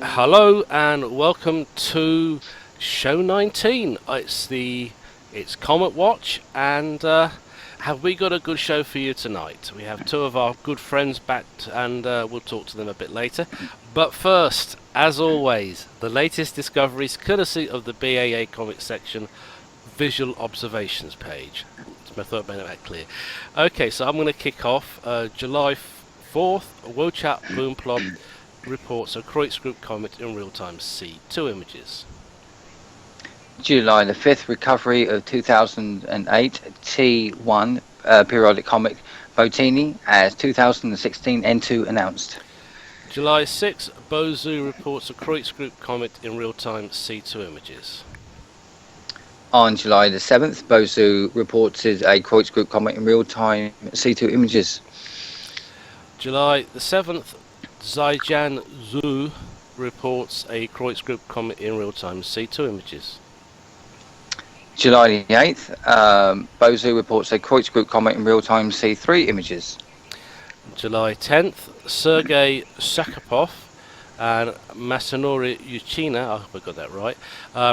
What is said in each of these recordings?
Hello and welcome to show 19. It's CometWatch, and have we got a good show for you tonight? We have two of our good friends back, and we'll talk to them a bit later. But first, as always, the latest discoveries courtesy of the BAA Comics section visual observations page. I thought I made that clear. Okay, so I'm going to kick off. July 4th, Wochat Boomplod reports a Kreutz Group comet in real-time. See two images. July the 5th, recovery of 2008 T1 periodic comet Botini as 2016 N2 announced. July 6th, Bozu reports a Kreutz Group comet in real-time. See two images. On July the 7th, Bozu reported a Kreutz Group comet in real-time. See two images. July the 7th, Zaijian Zhu reports a Kreutz Group comet in real time. See two images. July the 8th, Bozu reports a Kreutz Group comet in real time. See three images. July 10th, Sergei Sakharov and Masanori Yuchina, I hope I got that right,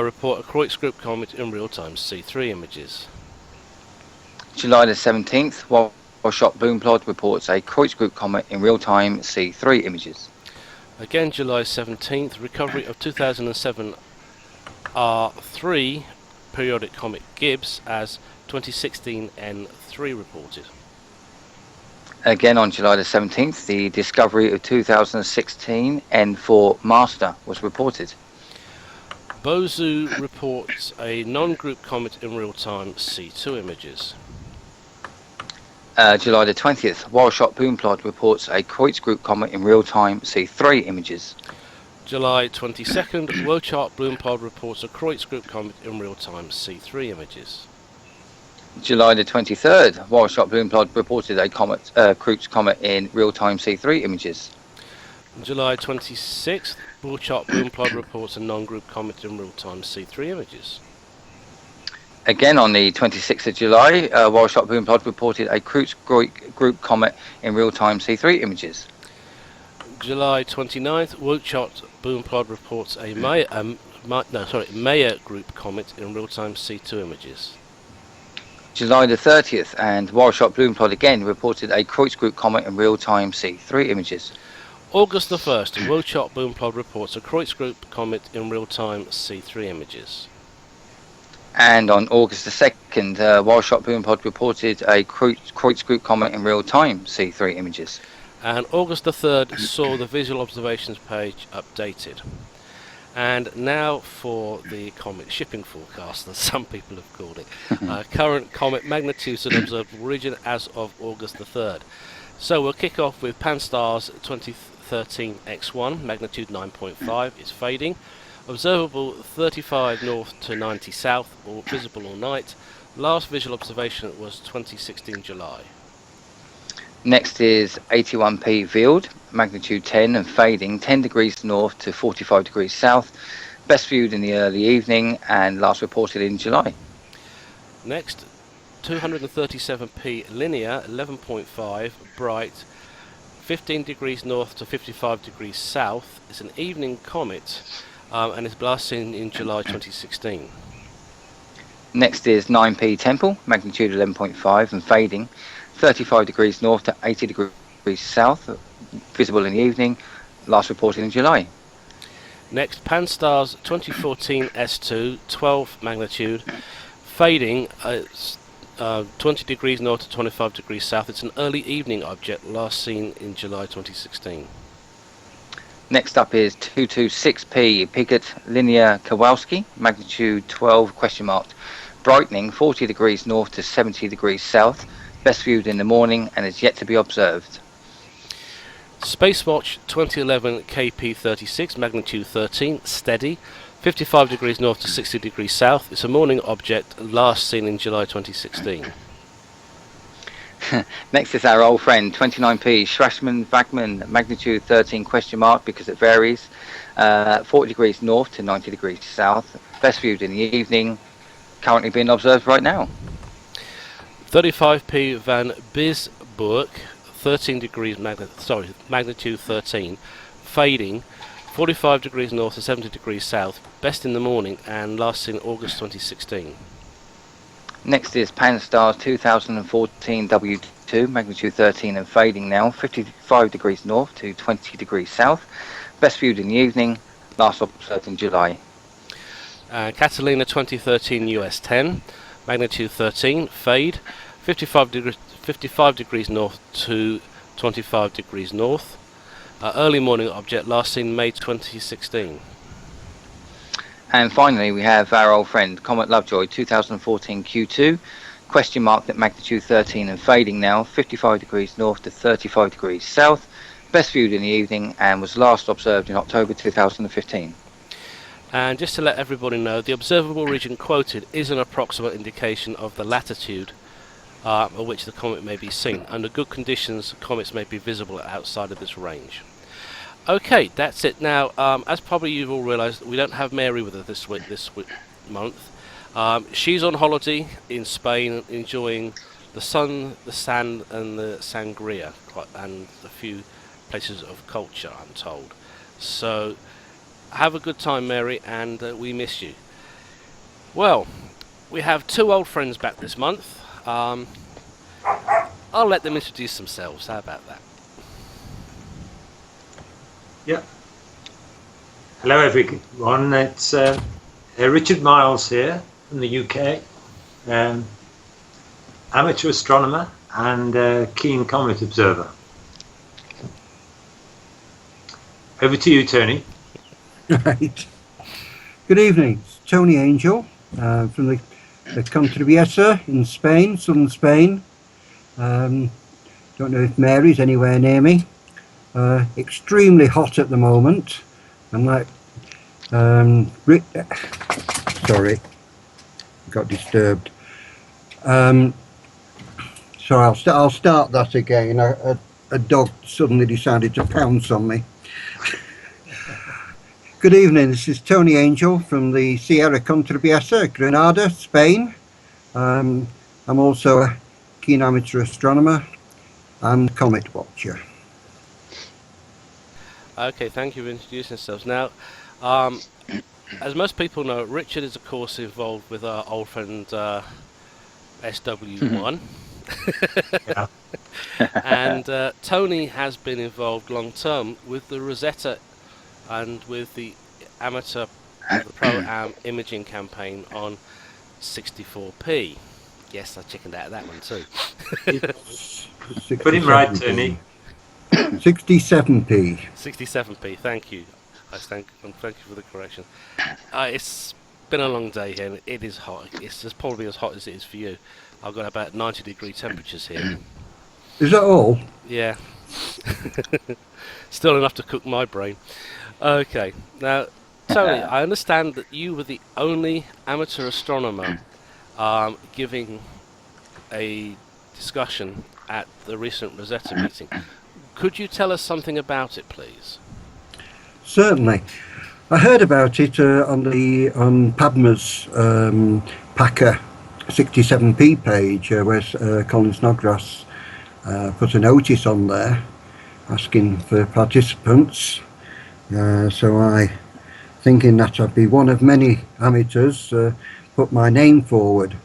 report a Kreutz Group comet in real time. See three images. July the 17th, Washot Boomplod reports a Kreutz Group comet in real time. See three images. Again, July 17th, recovery of 2007 R3 periodic comet Gibbs as 2016 N3 reported. Again on July the 17th, the discovery of 2016 N4 Master was reported. Bozu reports a non-group comet in real time. See two images. July the 20th, Wildshot Boomplod reports a Kreutz Group comet in real time. See three images. July 22nd, Wochat Boomplod reports a Kreutz Group comet in real time. See three images. July the 23rd, Wildshot Boomplod reported a Kreutz comet in real time. See three images. July 26th, Wochat Boomplod reports a non-group comet in real time. See three images. Again on the 26th of July, Wildshot Boomplod reported a Kreutz Group comet in real time. See three images. July 29th, Wochat Boomplod reports a Maya Group comet in real time. See two images. July the 30th, and Wildshot Boomplod again reported a Kreutz Group comet in real time. See three images. August the 1st, Wochat Boomplod reports a Kreutz Group comet in real time. See three images. And on August the 2nd, Wildshot Boomplod reported a Kreutz Group comet in real time. See three images. And August the 3rd saw the visual observations page updated. And now for the comet shipping forecast, as some people have called it. Current comet magnitudes and observed region as of August the 3rd. So we'll kick off with Pan-STARRS 2013 X1, magnitude 9.5, is fading. Observable 35 north to 90 south, or visible all night. Last visual observation was 2016 July. Next is 81p Veiled, magnitude 10 and fading 10 degrees north to 45 degrees south. Best viewed in the early evening and last reported in July. Next, 237p Linear 11.5 bright 15 degrees north to 55 degrees south. It's an evening comet. And it's last seen in July 2016. Next is 9p Temple, magnitude 11.5 and fading 35 degrees north to 80 degrees south, visible in the evening, last reported in July. Next, Pan-STARRS 2014 S2, 12 magnitude, fading 20 degrees north to 25 degrees south. It's an early evening object, last seen in July 2016. Next up is 226p Piggott Linear Kowalski, magnitude 12 question mark, brightening 40 degrees north to 70 degrees south, best viewed in the morning and is yet to be observed. SpaceWatch 2011 KP36, magnitude 13, steady, 55 degrees north to 60 degrees south. It's a morning object, last seen in July 2016. Next is our old friend 29p Schwarzmann Wagman, magnitude 13 question mark because it varies, 40 degrees north to 90 degrees south, best viewed in the evening, currently being observed right now. 35p Van Bisburg 13 degrees magnitude 13, fading 45 degrees north to 70 degrees south, best in the morning and lasting August 2016. Next is Pan-STARRS 2014 W2, magnitude 13 and fading now, 55 degrees north to 20 degrees south, best viewed in the evening, last observed in July. Catalina 2013 US 10, magnitude 13, fade, 55 degrees north to 25 degrees north. Early morning object lasting May 2016. And finally, we have our old friend Comet Lovejoy 2014 Q2, question mark at magnitude 13 and fading now, 55 degrees north to 35 degrees south, best viewed in the evening and was last observed in October 2015. And just to let everybody know, the observable region quoted is an approximate indication of the latitude at which the comet may be seen. Under good conditions, comets may be visible outside of this range. Okay, that's it. Now, as probably you've all realised, we don't have Mary with us this month. She's on holiday in Spain, enjoying the sun, the sand, and the sangria, and a few places of culture, I'm told. So, have a good time, Mary, and we miss you. Well, we have two old friends back this month. I'll let them introduce themselves. How about that? Yeah. Hello everyone, it's Richard Miles here from the UK, amateur astronomer and keen comet observer. Over to you, Tony. Right. Good evening, it's Tony Angel from the Contribuesa in Spain, southern Spain. Don't know if Mary's anywhere near me. Extremely hot at the moment. I'm like, sorry, got disturbed. So I'll start that again. A dog suddenly decided to pounce on me. Good evening, this is Tony Angel from the Sierra Contribuesa, Granada, Spain. I'm also a keen amateur astronomer and comet watcher. Okay, thank you for introducing yourselves. Now, as most people know, Richard is of course involved with our old friend SW1. Yeah. And Tony has been involved long term with the Rosetta and with the amateur, the pro-am imaging campaign on 64p. Yes, I chickened out of that one too. Put him right, Tony. 67p. 67p, thank you. Thank you for the correction. It's been a long day here and it is hot. It's just probably as hot as it is for you. I've got about 90-degree temperatures here. Is that all? Yeah. Still enough to cook my brain. Okay, now Tony, I understand that you were the only amateur astronomer giving a discussion at the recent Rosetta meeting. Could you tell us something about it, please? Certainly. I heard about it on PABMA's Packer 67p page, where Colin Snodgrass put a notice on there asking for participants. So I, thinking that I'd be one of many amateurs, put my name forward.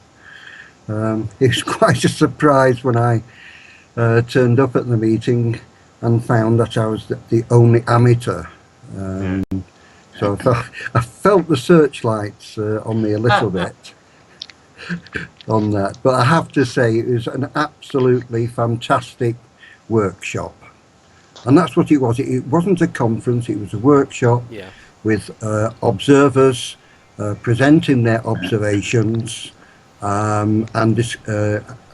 It was quite a surprise when I turned up at the meeting and found that I was the only amateur. So I felt the searchlights on me a little bit on that. But I have to say it was an absolutely fantastic workshop. And that's what it was. It wasn't a conference, it was a workshop with observers presenting their observations and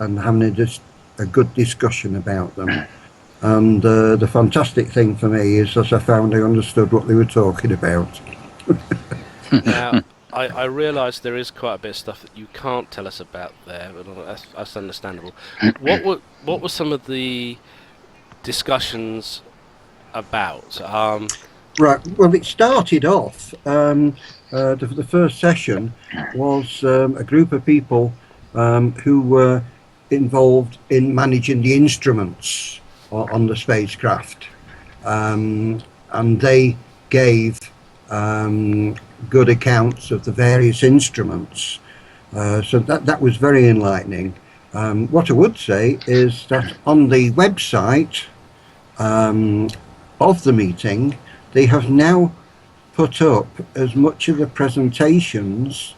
having a good discussion about them. And the fantastic thing for me is that I found I understood what they were talking about. Now, I realise there is quite a bit of stuff that you can't tell us about there, but that's understandable. What were some of the discussions about? Right, well, it started off, the first session was a group of people who were involved in managing the instruments on the spacecraft, and they gave good accounts of the various instruments. So that was very enlightening. What I would say is that on the website of the meeting, they have now put up as much of the presentations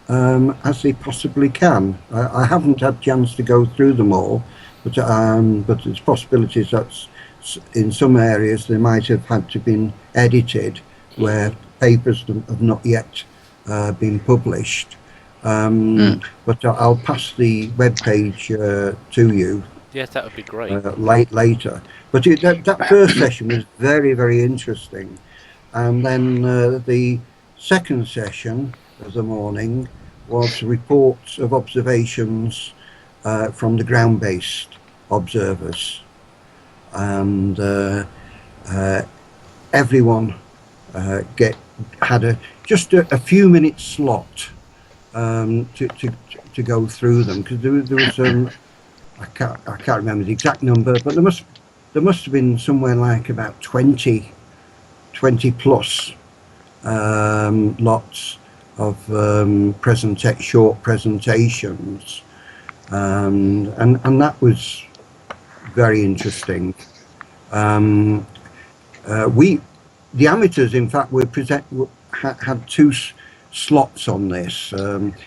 as they possibly can. I haven't had a chance to go through them all, but there's possibilities that in some areas they might have had to been edited where papers have not yet been published. But I'll pass the web page to you. Yes, that would be great. Later. But that first session was very, very interesting. And then the second session of the morning was reports of observations from the ground-based observers. And everyone had just a few minutes slot to go through them, because there was I can't remember the exact number, but there must have been somewhere like about 20 plus lots of short presentations, and that was very interesting. The amateurs, in fact, had two slots on this.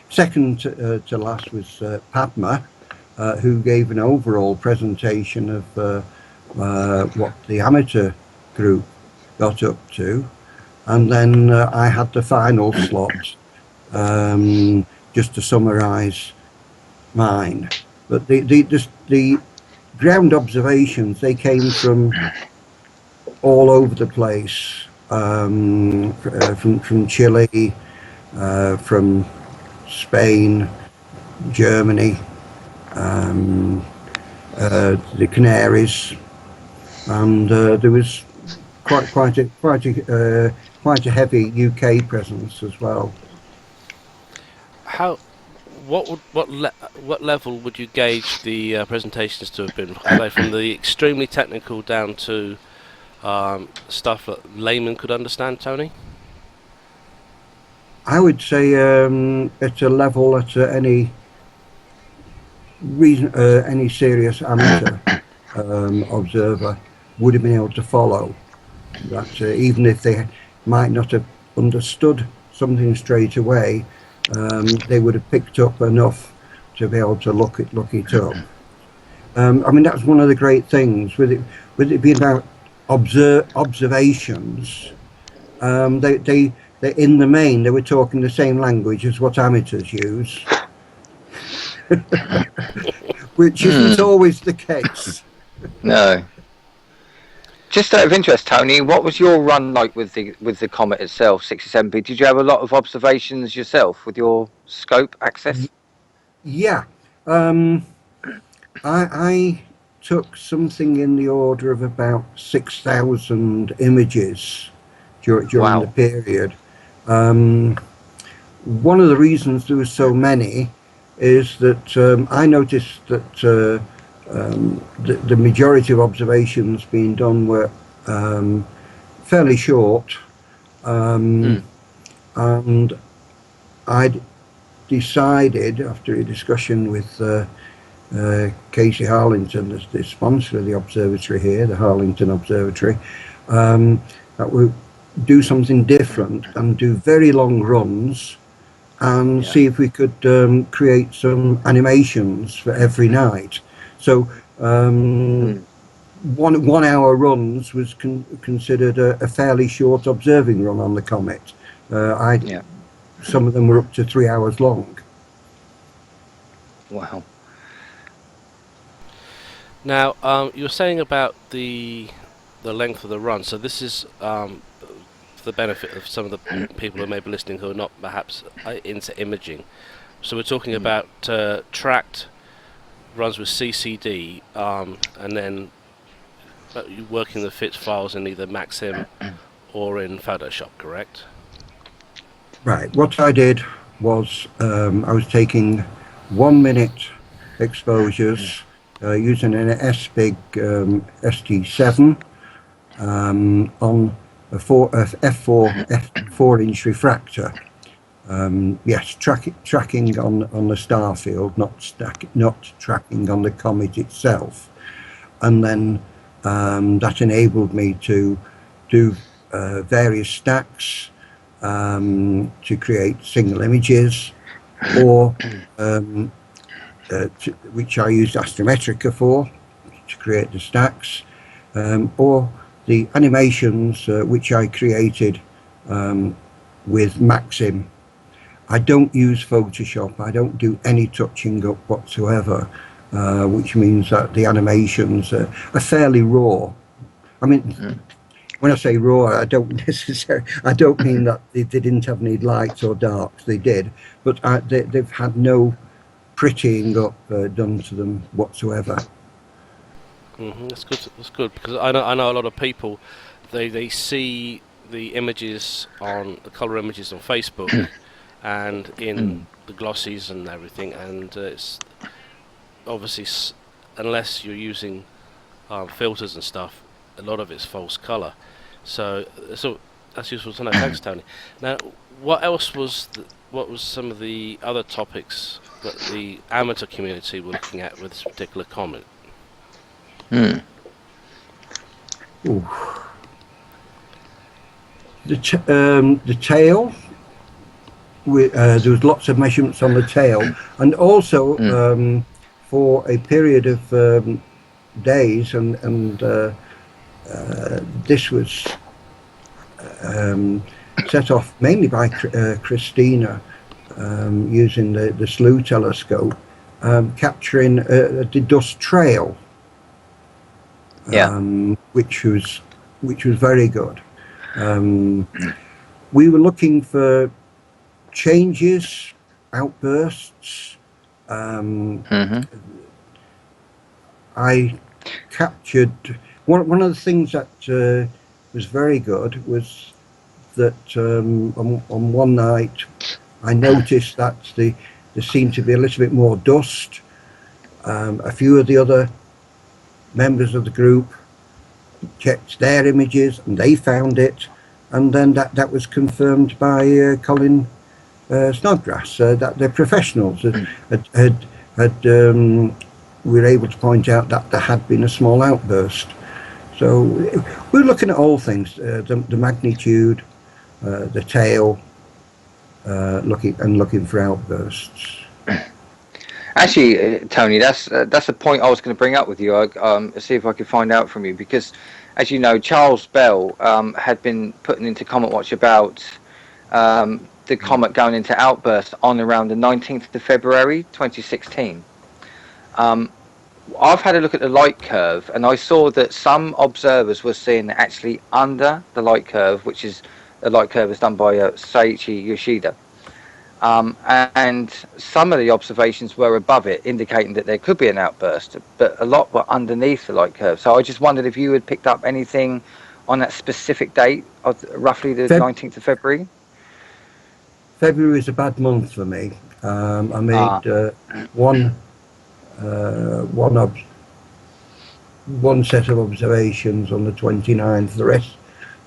Second to last was Padma, who gave an overall presentation of what the amateur group got up to, and then I had the final slot just to summarise mine. But the ground observations, they came from all over the place, from Chile, from Spain, Germany, the Canaries, and there was quite a heavy UK presence as well. What level would you gauge the presentations to have been? Are they from the extremely technical down to stuff that laymen could understand, Tony? I would say it's a level that any serious amateur observer would have been able to follow. That even if they might not have understood something straight away, they would have picked up enough to be able to look it up. I mean, that's one of the great things with it being about observations. They in the main they were talking the same language as what amateurs use, which isn't always the case. No. Just out of interest, Tony, what was your run like with the Comet itself, 67P? Did you have a lot of observations yourself with your scope access? Yeah, I took something in the order of about 6,000 images during the period. One of the reasons there were so many is that I noticed that the majority of observations being done were fairly short, and I'd decided, after a discussion with Casey Harlington, the sponsor of the observatory here, the Harlington Observatory, that we do something different and do very long runs and see if we could create some animations for every night. So 1 hour runs was considered a fairly short observing run on the Comet. Some of them were up to 3 hours long. Wow. Now, you were saying about the length of the run. So this is for the benefit of some of the people who may be listening who are not perhaps into imaging. So we're talking about tracked runs with CCD, and then working the FITS files in either Maxim or in Photoshop, correct? Right. What I did was I was taking 1 minute exposures using an SBIG ST7 on f4 inch refractor. Yes, tracking on the star field, not tracking on the comet itself, and then that enabled me to do various stacks to create single images, or which I used Astrometrica for to create the stacks, or the animations which I created with Maxim. I don't use Photoshop. I don't do any touching up whatsoever, which means that the animations are fairly raw. I mean, when I say raw, I don't mean that they didn't have any lights or darks. They did, but they've had no prettying up done to them whatsoever. That's good. That's good, because I know a lot of people, they see the images on the color images on Facebook and in the glossies and everything, and it's obviously unless you're using filters and stuff, a lot of it's false color. So that's useful to know. Thanks, Tony. Now, what else was what was some of the other topics that the amateur community were looking at with this particular comet? The tail. There was lots of measurements on the tail, and also for a period of days, and this was set off mainly by Christina using the SLU telescope, capturing the dust trail. Which was very good. We were looking for changes, outbursts. I captured one of the things that was very good was that on one night I noticed that there seemed to be a little bit more dust. A few of the other members of the group checked their images and they found it, and then that was confirmed by Colin Snodgrass, that the professionals were able to point out that there had been a small outburst. So we're looking at all things, the magnitude, the tail, looking for outbursts. Actually, Tony, that's a point I was going to bring up with you. See if I could find out from you, because, as you know, Charles Bell had been putting into CometWatch about the comet going into outburst on around the 19th of February 2016. I've had a look at the light curve, and I saw that some observers were seeing actually under the light curve, which is the light curve is done by Seiichi Yoshida. And some of the observations were above it, indicating that there could be an outburst, but a lot were underneath the light curve. So I just wondered if you had picked up anything on that specific date, of roughly the 19th of February. February is a bad month for me. I made one set of observations on the 29th.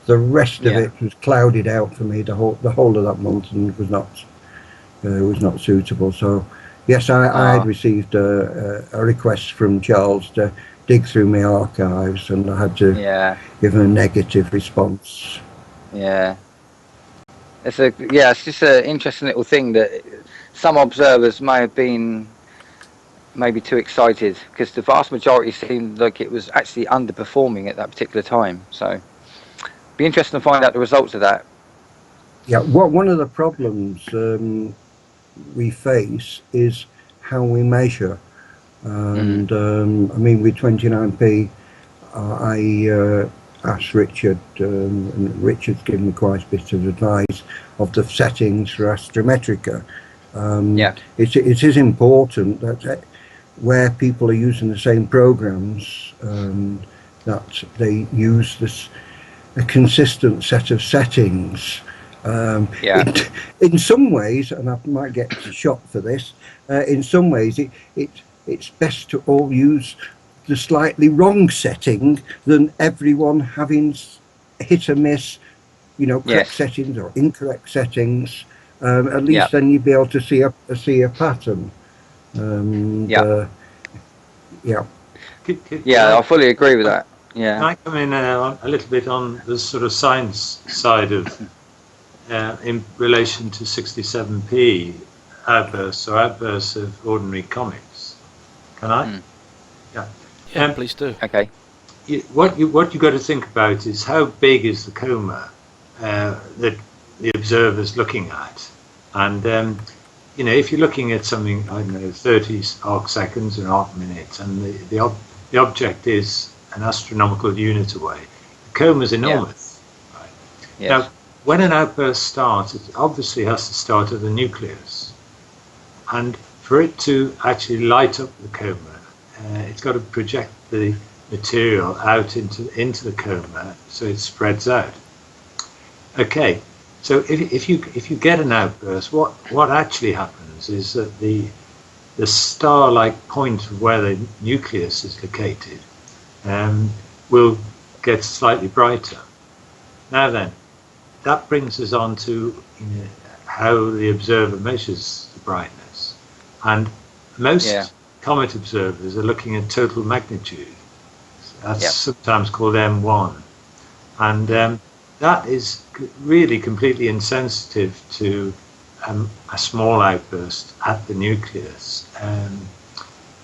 The rest of it was clouded out for me the whole of that month, and was not suitable. So yes, I had received a request from Charles to dig through my archives, and I had to give him a negative response. It's just an interesting little thing that some observers may have been maybe too excited, because the vast majority seemed like it was actually underperforming at that particular time. So be interesting to find out the results of that. Yeah, one of the problems we face is how we measure, and I mean, with 29p, I asked Richard, and Richard's given me quite a bit of advice of the settings for Astrometrica. It is important that where people are using the same programs, that they use a consistent set of settings. In some ways, and I might get shot for this, in some ways it's best to all use the slightly wrong setting than everyone having hit or miss correct Yes. settings or incorrect settings, at Yeah. least then you'd be able to see a pattern. And Yeah. yeah, Could Yeah, I I fully agree with that. can Yeah. I come in a little bit on the sort of science side of in relation to 67p outbursts of ordinary comets? Can I? Mm. Yeah. Yeah, please do. Okay. What you got to think about is how big is the coma that the observer's looking at, and if you're looking at something, I don't know, 30 arc seconds or arc minutes, and the object is an astronomical unit away, the coma is Yeah. enormous. Right? Yes. Now, when an outburst starts, it obviously has to start at the nucleus, and for it to actually light up the coma, it's got to project the material out into the coma so it spreads out. Okay, so if you get an outburst, what actually happens is that the star-like point where the nucleus is located will get slightly brighter. Now then, that brings us on to how the observer measures the brightness, and most Yeah. comet observers are looking at total magnitude. That's Yeah. sometimes called M1, and that is really completely insensitive to a small outburst at the nucleus,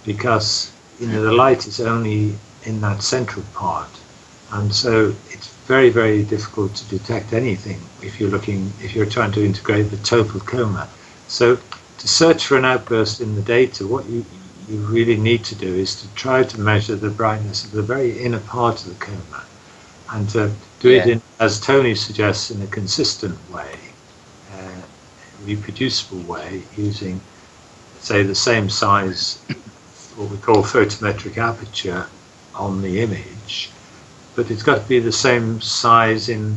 because the light is only in that central part, and so it's very, very difficult to detect anything if you're trying to integrate the total coma. So to search for an outburst in the data, what you really need to do is to try to measure the brightness of the very inner part of the coma, and to do it in, as Tony suggests, in a consistent way, reproducible way, using, say, the same size, what we call photometric aperture on the image, but it's got to be the same size in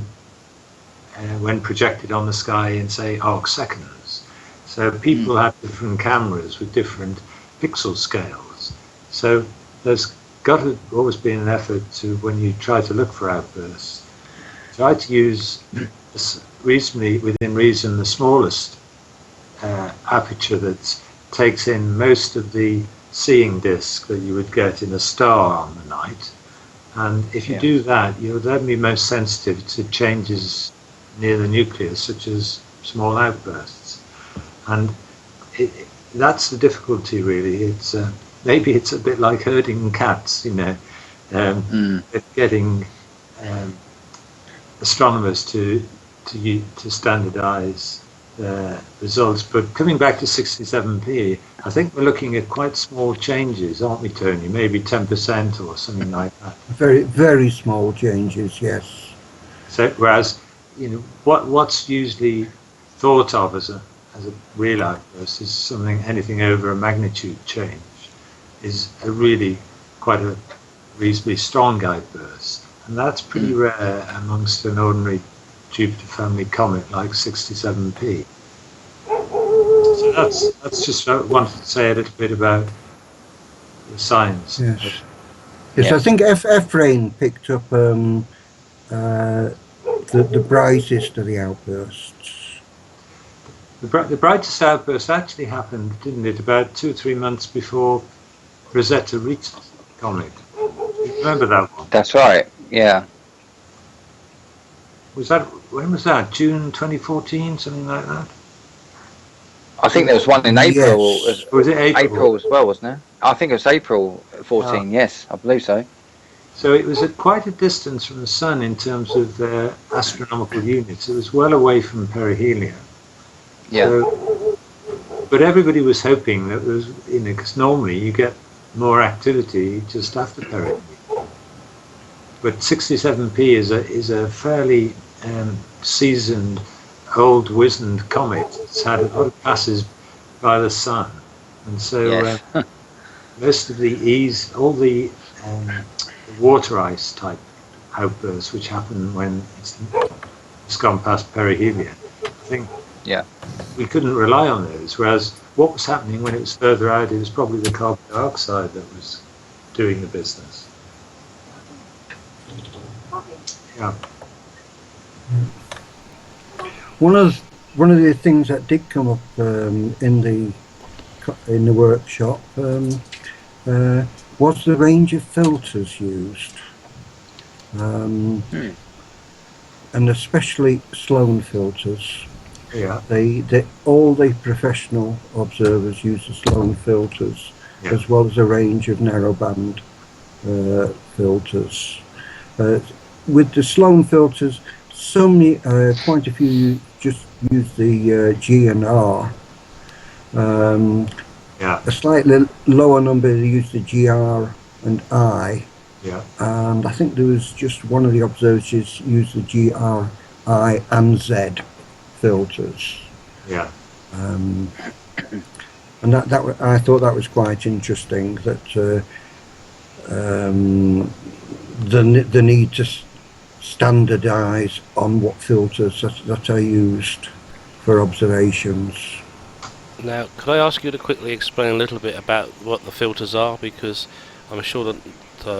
when projected on the sky in, say, arc seconds. So people have different cameras with different pixel scales. So there's got to always be an effort to, when you try to look for outbursts, try to use reasonably, within reason, the smallest aperture that takes in most of the seeing disk that you would get in a star on the night. And if you do that, you'll then be most sensitive to changes near the nucleus, such as small outbursts. And that's the difficulty, really. It's maybe it's a bit like herding cats, getting astronomers to standardize results. But coming back to 67p, I think we're looking at quite small changes, aren't we, Tony? Maybe 10% or something like that. very, very small changes, yes. So, whereas, what's usually thought of as a real outburst is anything over a magnitude change, is a really quite a reasonably strong outburst, and that's pretty rare amongst an ordinary Jupiter family comet like 67p. So that's just what I wanted to say a little bit about the science. Yes. Yes, I think F-Rain picked up the brightest of the outbursts. The brightest outburst actually happened, didn't it, about 2 or 3 months before Rosetta reached comet. Remember that one? That's right. Yeah. When was that? June 2014, something like that? I think there was one in April. Yes. Or was it April? April as well, wasn't there? I think it was April 14. Yes, I believe so. So it was at quite a distance from the sun in terms of astronomical units. It was well away from perihelion. Yeah. So, but everybody was hoping that there was, because normally you get more activity just after perihelion. But 67p is a fairly seasoned, old, wizened comet. It's had a lot of passes by the sun, and so most of all the water ice type outbursts, which happen when it's gone past perihelion, I think we couldn't rely on those. Whereas what was happening when it was further out, it was probably the carbon dioxide that was doing the business. Yeah. One of one of the things that did come up in the workshop uh, was the range of filters used, um, and especially Sloan filters. Yeah. All the professional observers use the Sloan filters, Yeah. as well as a range of narrowband filters. With the Sloan filters, quite a few just use the G and R. Yeah. A slightly lower number use the GR and I, Yeah. and I think there was just one of the observers used the GR, I, and Z filters. Yeah. And I thought that was quite interesting, that the need to standardise on what filters that are used for observations. Now, could I ask you to quickly explain a little bit about what the filters are, because I'm sure that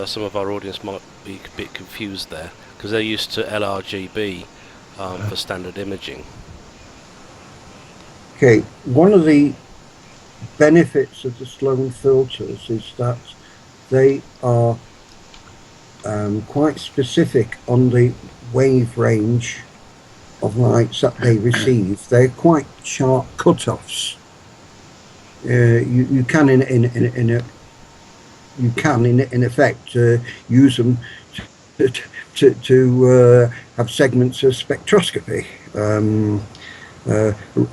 some of our audience might be a bit confused there, because they're used to LRGB for standard imaging. Okay, one of the benefits of the Sloan filters is that they are quite specific on the wave range of lights that they receive. They're quite sharp cut-offs. You can in effect use them to have segments of spectroscopy.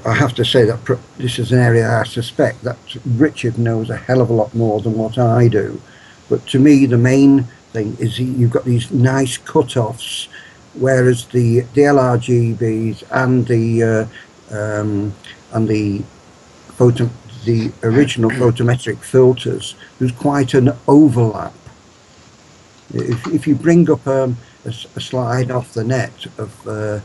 I have to say that this is an area I suspect that Richard knows a hell of a lot more than what I do. But to me, the main thing is you've got these nice cut-offs, whereas the LRGBs and the original photometric filters, there's quite an overlap. If you bring up a slide off the net of the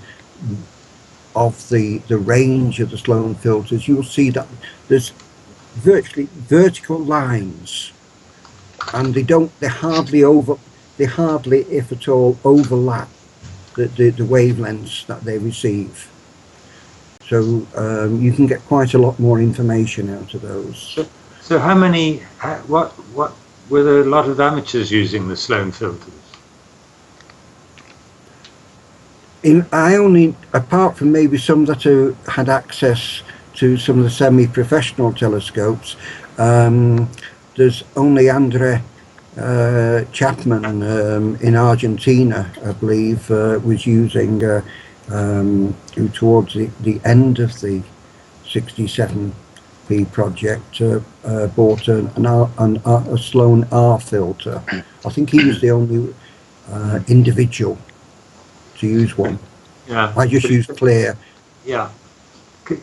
range of the Sloan filters, you'll see that there's virtually vertical lines, and they hardly, if at all, overlap the wavelengths that they receive. So you can get quite a lot more information out of those. So what were there a lot of amateurs using the Sloan filters? I only, apart from maybe some that had access to some of the semi-professional telescopes, there's only Andre Chapman in Argentina, I believe, was using, who towards the end of the 67p project bought a Sloan R filter. I think he was the only individual to use one. Yeah. I just use clear. Yeah.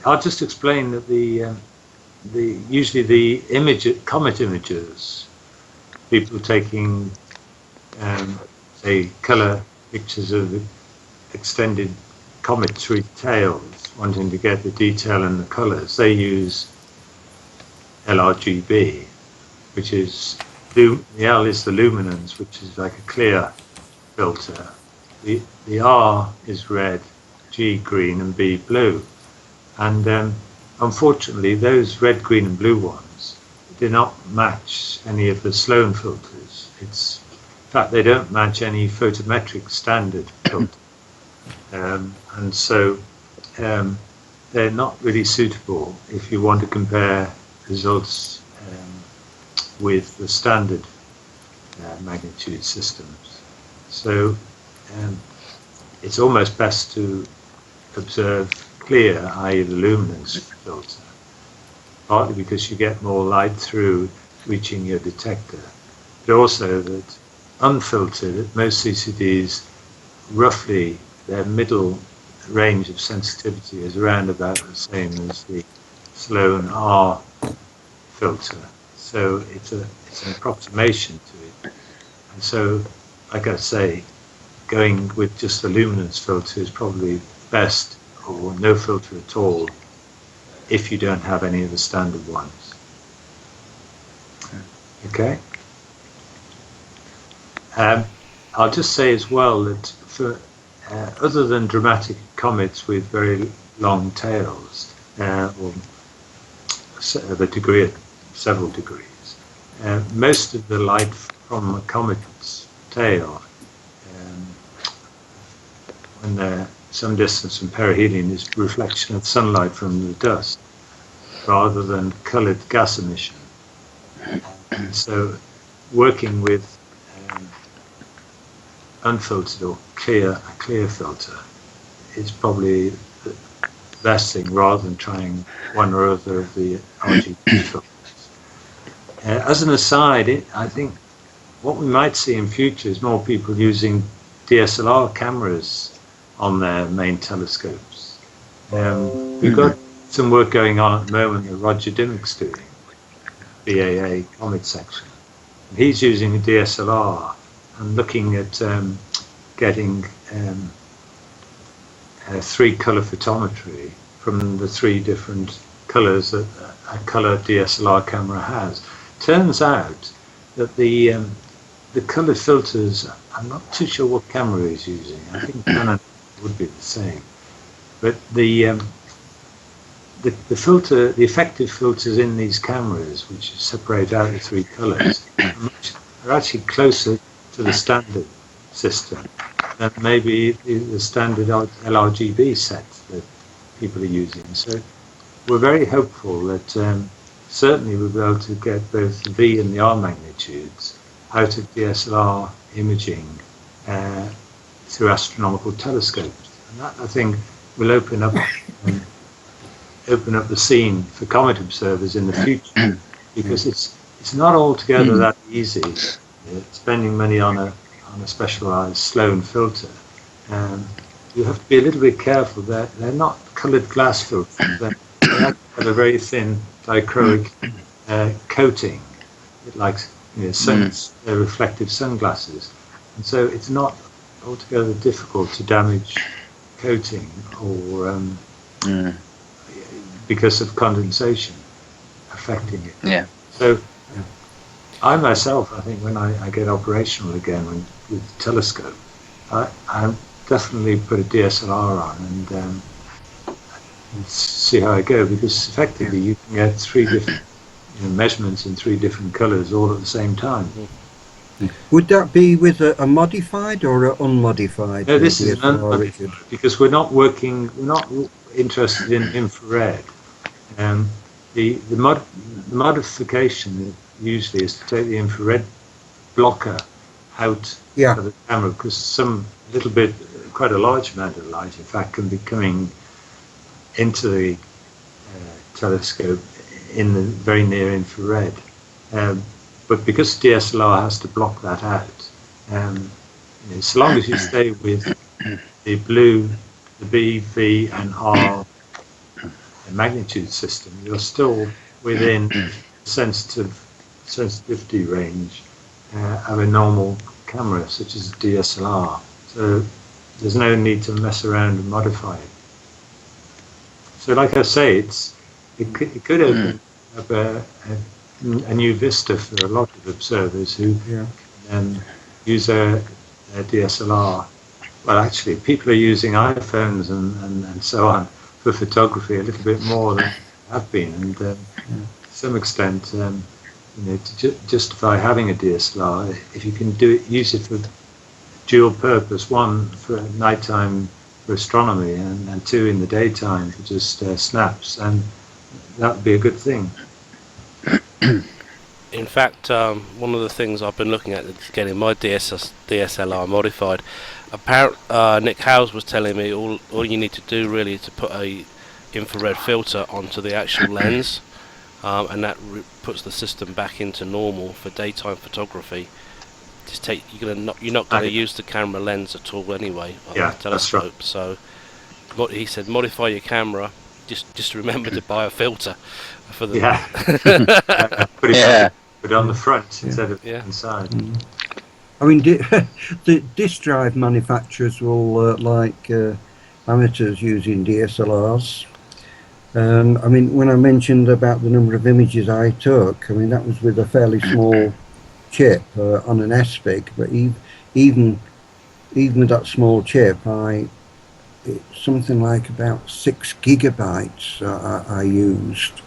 I'll just explain that usually the comet images, people taking say color pictures of the extended cometary tails, wanting to get the detail and the colors, they use LRGB, which is the L is the luminance, which is like a clear filter. The R is red, G green, and B blue. And unfortunately, those red, green, and blue ones do not match any of the Sloan filters. In fact, they don't match any photometric standard filter. And so they're not really suitable if you want to compare results with the standard magnitude systems. So it's almost best to observe clear, i.e. the luminance filter, partly because you get more light through reaching your detector, but also that unfiltered at most CCDs, roughly their middle range of sensitivity is around about the same as the Sloan R filter. So it's an approximation to it. And so, like I say, going with just the luminance filter is probably best, or no filter at all, if you don't have any of the standard ones. Okay? I'll just say as well that for other than dramatic comets with very long tails, or of a degree, of several degrees, most of the light from a comet's tail, when they're some distance from perihelion, is reflection of sunlight from the dust, rather than coloured gas emission. And so, working with unfiltered or a clear filter is probably the best thing, rather than trying one or other of the RGB filters. As an aside, I think what we might see in future is more people using DSLR cameras on their main telescopes. We've got some work going on at the moment that Roger Dimmock's doing, BAA Comet section. He's using a DSLR and looking at getting three colour photometry from the three different colours that a colour DSLR camera has. Turns out that the colour filters, I'm not too sure what camera he's using. I think Canon would be the same, but the filter, the effective filters in these cameras, which separate out the three colours, are actually closer to the standard system than maybe the standard LRGB set that people are using. So we're very hopeful that certainly we'll be able to get both the V and the R magnitudes out of DSLR imaging through astronomical telescopes, and that, I think, will open up the scene for comet observers in the future, because it's not altogether that easy spending money on a specialized Sloan filter. You have to be a little bit careful that they're not colored glass filters. They have a very thin dichroic coating, like reflective sunglasses, and so it's not altogether difficult to damage coating or because of condensation affecting it. Yeah. So I myself, I think when I get operational again with the telescope, I definitely put a DSLR on and see how I go, because effectively you can get three different measurements in three different colours all at the same time. Would that be with a modified or an unmodified? No, this is an unmodified, because we're not interested in infrared. The modification usually is to take the infrared blocker out of the camera, because quite a large amount of light, in fact, can be coming into the telescope in the very near infrared. But because DSLR has to block that out, so long as you stay with the blue, the B, V, and R magnitude system, you're still within sensitivity range of a normal camera, such as a DSLR. So there's no need to mess around and modify it. So, like I say, it could open up a new vista for a lot of observers who use a DSLR. Well, actually, people are using iPhones and so on for photography a little bit more than they have been, and to some extent, to justify having a DSLR, if you can use it for dual purpose, one for nighttime for astronomy and two in the daytime for just snaps, and that would be a good thing. In fact, one of the things I've been looking at is getting my DSLR modified. Nick Howes was telling me all you need to do really is to put a infrared filter onto the actual lens, and that puts the system back into normal for daytime photography. You're not going to use the camera lens at all anyway on the telescope. Right. So he said, modify your camera. Just remember to buy a filter for the put it on the front instead of inside. I mean, the disk drive manufacturers will like amateurs using DSLRs. I mean, when I mentioned about the number of images I took, I mean, that was with a fairly small chip on an SVIG, but even even with that small chip, it's something like about 6 gigabytes I used.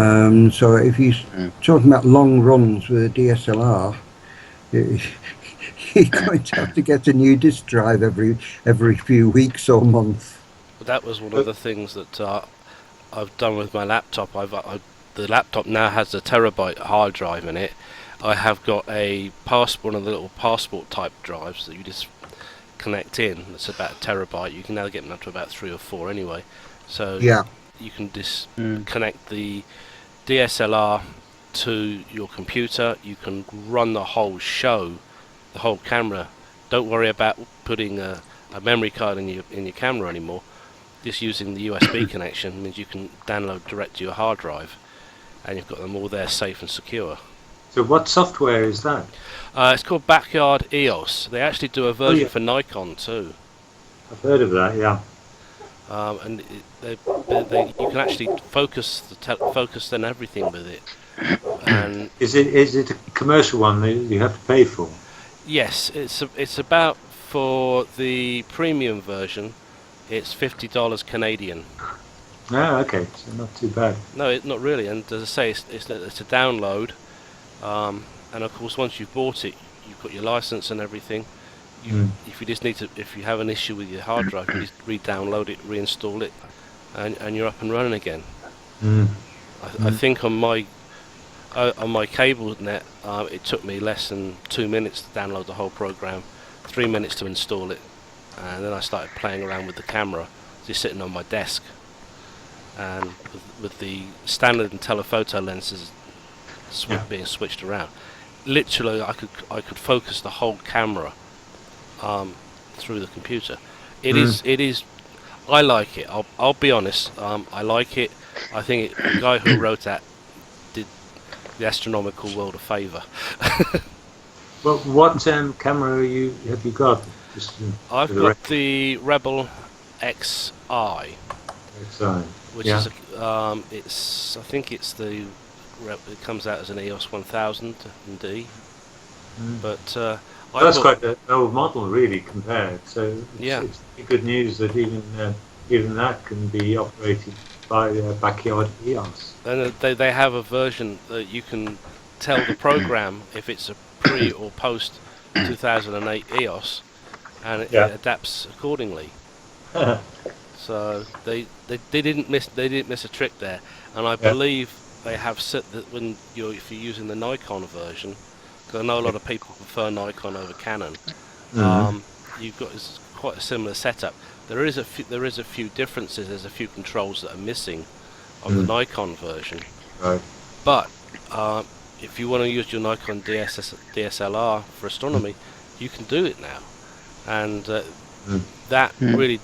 So if you're talking about long runs with a DSLR, you're going to have to get a new disk drive every few weeks or month. That was one of the things that I've done with my laptop. The laptop now has a terabyte hard drive in it. I have got one of the little passport type drives that you just connect in. It's about a terabyte. You can now get them up to about 3 or 4 anyway. So Yeah. you can just connect the DSLR to your computer. You can run the whole show, the whole camera. Don't worry about putting a memory card in your camera anymore. Just using the USB connection means you can download direct to your hard drive, and you've got them all there safe and secure. So what software is that? It's called Backyard EOS. They actually do a version for Nikon too. I've heard of that, yeah. And you can actually focus and everything with it. And Is it a commercial one that you have to pay for? yes, it's about, for the premium version, it's $50 Canadian. Oh, okay, so not too bad. No, not really. And as I say, it's a download. And of course, once you've bought it, you've got your license and everything. If you have an issue with your hard drive, you just re-download it, reinstall it, and you're up and running again. I think on my cable net, it took me less than 2 minutes to download the whole program, 3 minutes to install it, and then I started playing around with the camera, just sitting on my desk, and with the standard and telephoto lenses being switched around. Literally, I could focus the whole camera through the computer. It is. I like it. I'll be honest. I like it. I think the guy who wrote that did the astronomical world a favour. Well, what camera have you got? I've got the Rebel XI, which is I think it's it comes out as an EOS 1000D, but that's quite an old model, really, compared. So it's good news that even that can be operated by Backyard EOS. And they have a version that you can tell the program if it's a pre or post 2008 EOS, and it adapts accordingly. So they didn't miss a trick there, and I believe they have set that if you're using the Nikon version, because I know a lot of people prefer Nikon over Canon. You've got quite a similar setup. There is a few differences. There's a few controls that are missing on the Nikon version. Right. But if you want to use your Nikon DSLR for astronomy, you can do it now, and that really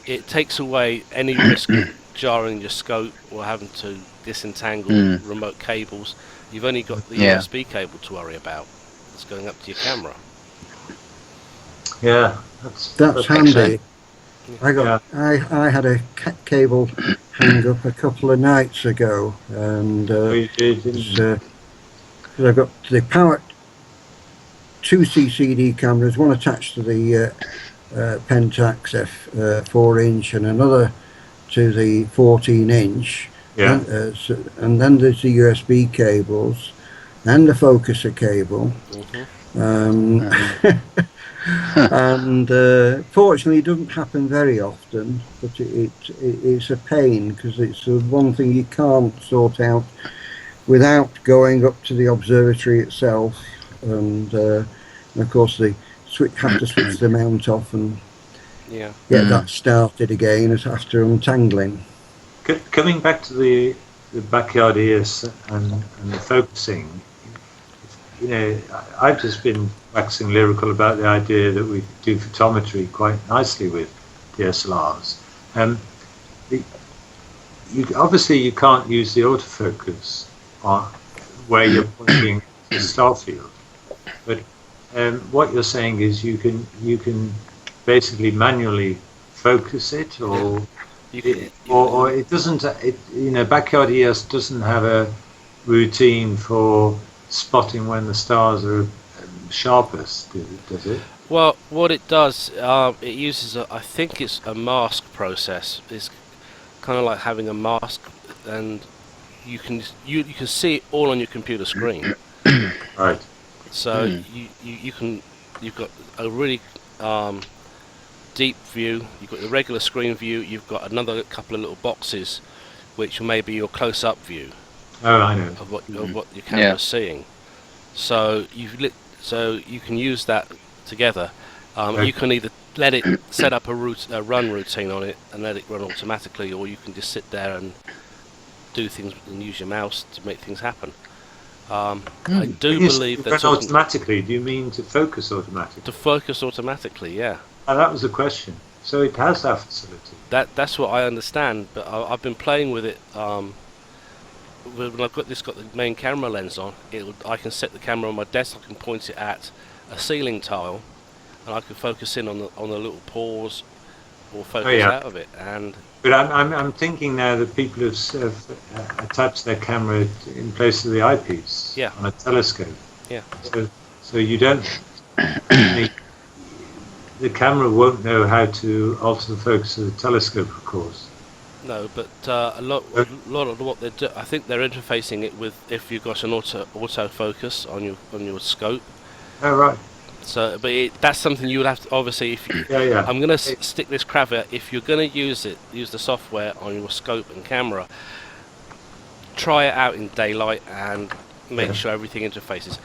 it takes away any risk of jarring your scope or having to disentangle remote cables. You've only got the USB cable to worry about. It's going up to your camera. Yeah, that's handy. I had a cable hang up a couple of nights ago, and I've got the power 2 CCD cameras, one attached to the Pentax f4" and another to the 14". And then there's the USB cables and the focuser cable. And fortunately it doesn't happen very often, but it's a pain, because it's one thing you can't sort out without going up to the observatory itself, and of course they have to switch the mount off and get that started again after untangling. Coming back to the Backyard EOS and the focusing, I've just been waxing lyrical about the idea that we do photometry quite nicely with DSLRs. Obviously you can't use the autofocus where you're pointing the star field, but what you're saying is you can basically manually focus it, or it doesn't. Backyard EOS doesn't have a routine for spotting when the stars are sharpest, does it? Well, what it does, it uses I think it's a mask process. It's kind of like having a mask, and you can see it all on your computer screen. Right. So Mm. you've got a really deep view. You've got the regular screen view. You've got another couple of little boxes, which may be your close-up view Oh, I know. of what Mm. your camera's seeing. So so you can use that together. You can either let it set up a run routine on it and let it run automatically, or you can just sit there and do things and use your mouse to make things happen. I do When you say believe run they're talking automatically, do you mean to focus automatically? to focus automatically. Yeah, That was the question. So it has that facility. that's what I understand. But I've been playing with it. When I've got the main camera lens on, I can set the camera on my desk. I can point it at a ceiling tile, and I can focus in on the little pores or focus yeah. out of it. And But I'm thinking now that people have attached their camera in place of the eyepiece Yeah. on a telescope. Yeah. So you don't. The camera won't know how to alter the focus of the telescope, of course. no, but a lot of what they do, I think they're interfacing it with if you've got an autofocus on your scope. Oh, right. So, but that's something you would have to obviously. If you, Yeah. I'm going to stick this caveat: if you're going to use the software on your scope and camera, try it out in daylight and make sure everything interfaces.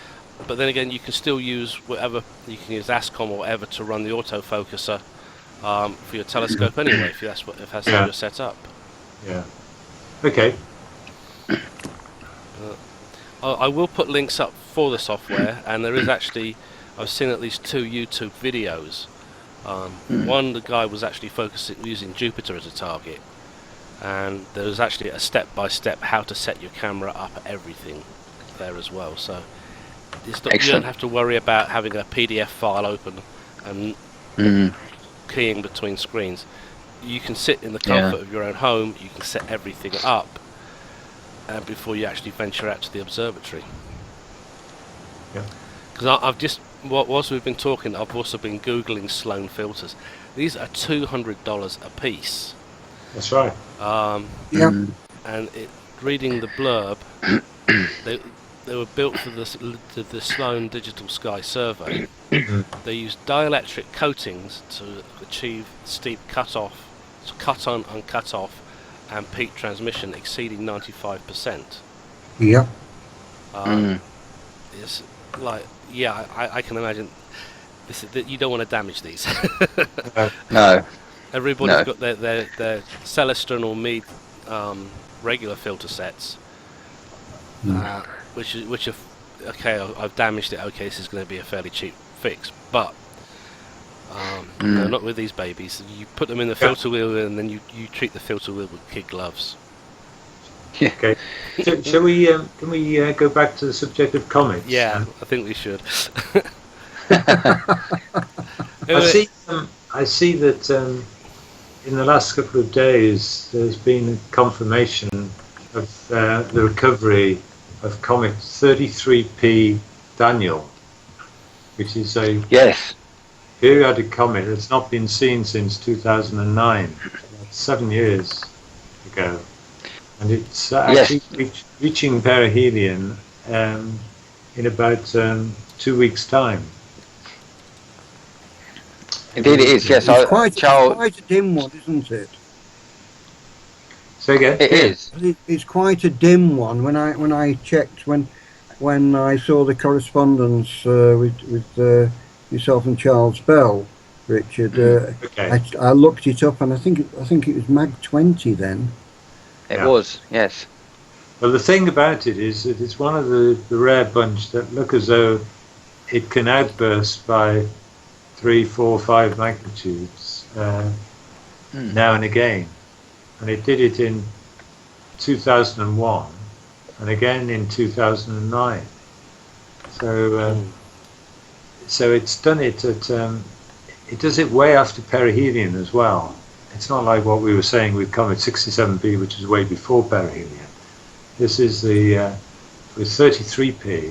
But then again, you can still use whatever. You can use ASCOM or whatever to run the autofocuser for your telescope anyway, if that's how you're set up. Yeah. Okay. I will put links up for the software, and there is actually, I've seen at least 2 YouTube videos. One, the guy was actually focusing using Jupiter as a target, and there was actually a step-by-step how to set your camera up, everything there as well. So it's not, you don't have to worry about having a PDF file open and keying between screens. You can sit in the comfort of your own home. You can set everything up before you actually venture out to the observatory. Yeah. Because I've just, whilst we've been talking, I've also been Googling Sloan filters. These are $200 a piece. That's right. Yeah. And reading the blurb, they were built for the Sloan Digital Sky Survey. They use dielectric coatings to achieve steep cut on and cut off, and peak transmission exceeding 95%. Yeah. It's like, yeah, I can imagine. You don't want to damage these. No. Everybody's got their Celestron or Meade regular filter sets, which are okay. I've damaged it. Okay, this is going to be a fairly cheap fix, but no, not with these babies. You put them in the filter wheel, and then you treat the filter wheel with kid gloves. Yeah. Okay. Shall we? Can we go back to the subject of comets? Yeah, I think we should. I see that in the last couple of days there's been a confirmation of the recovery of comet 33P Daniel, which is a periodic comet that's not been seen since 2009, 7 years ago, and it's actually reaching perihelion in about 2 weeks' time. Indeed it is, yes. It's quite a dim one, isn't it? Say again? It is. It's quite a dim one. When I checked, when I saw the correspondence with yourself and Charles Bell, Richard, I looked it up, and I think it was Mag 20 then. It was, yes. Well, the thing about it is that it's one of the rare bunch that look as though it can outburst by 3, 4, 5 magnitudes now and again, and it did it in 2001 and again in 2009. So it's done it at it does it way after perihelion as well. It's not like what we were saying with Comet 67b, which is way before perihelion. This is the with 33p.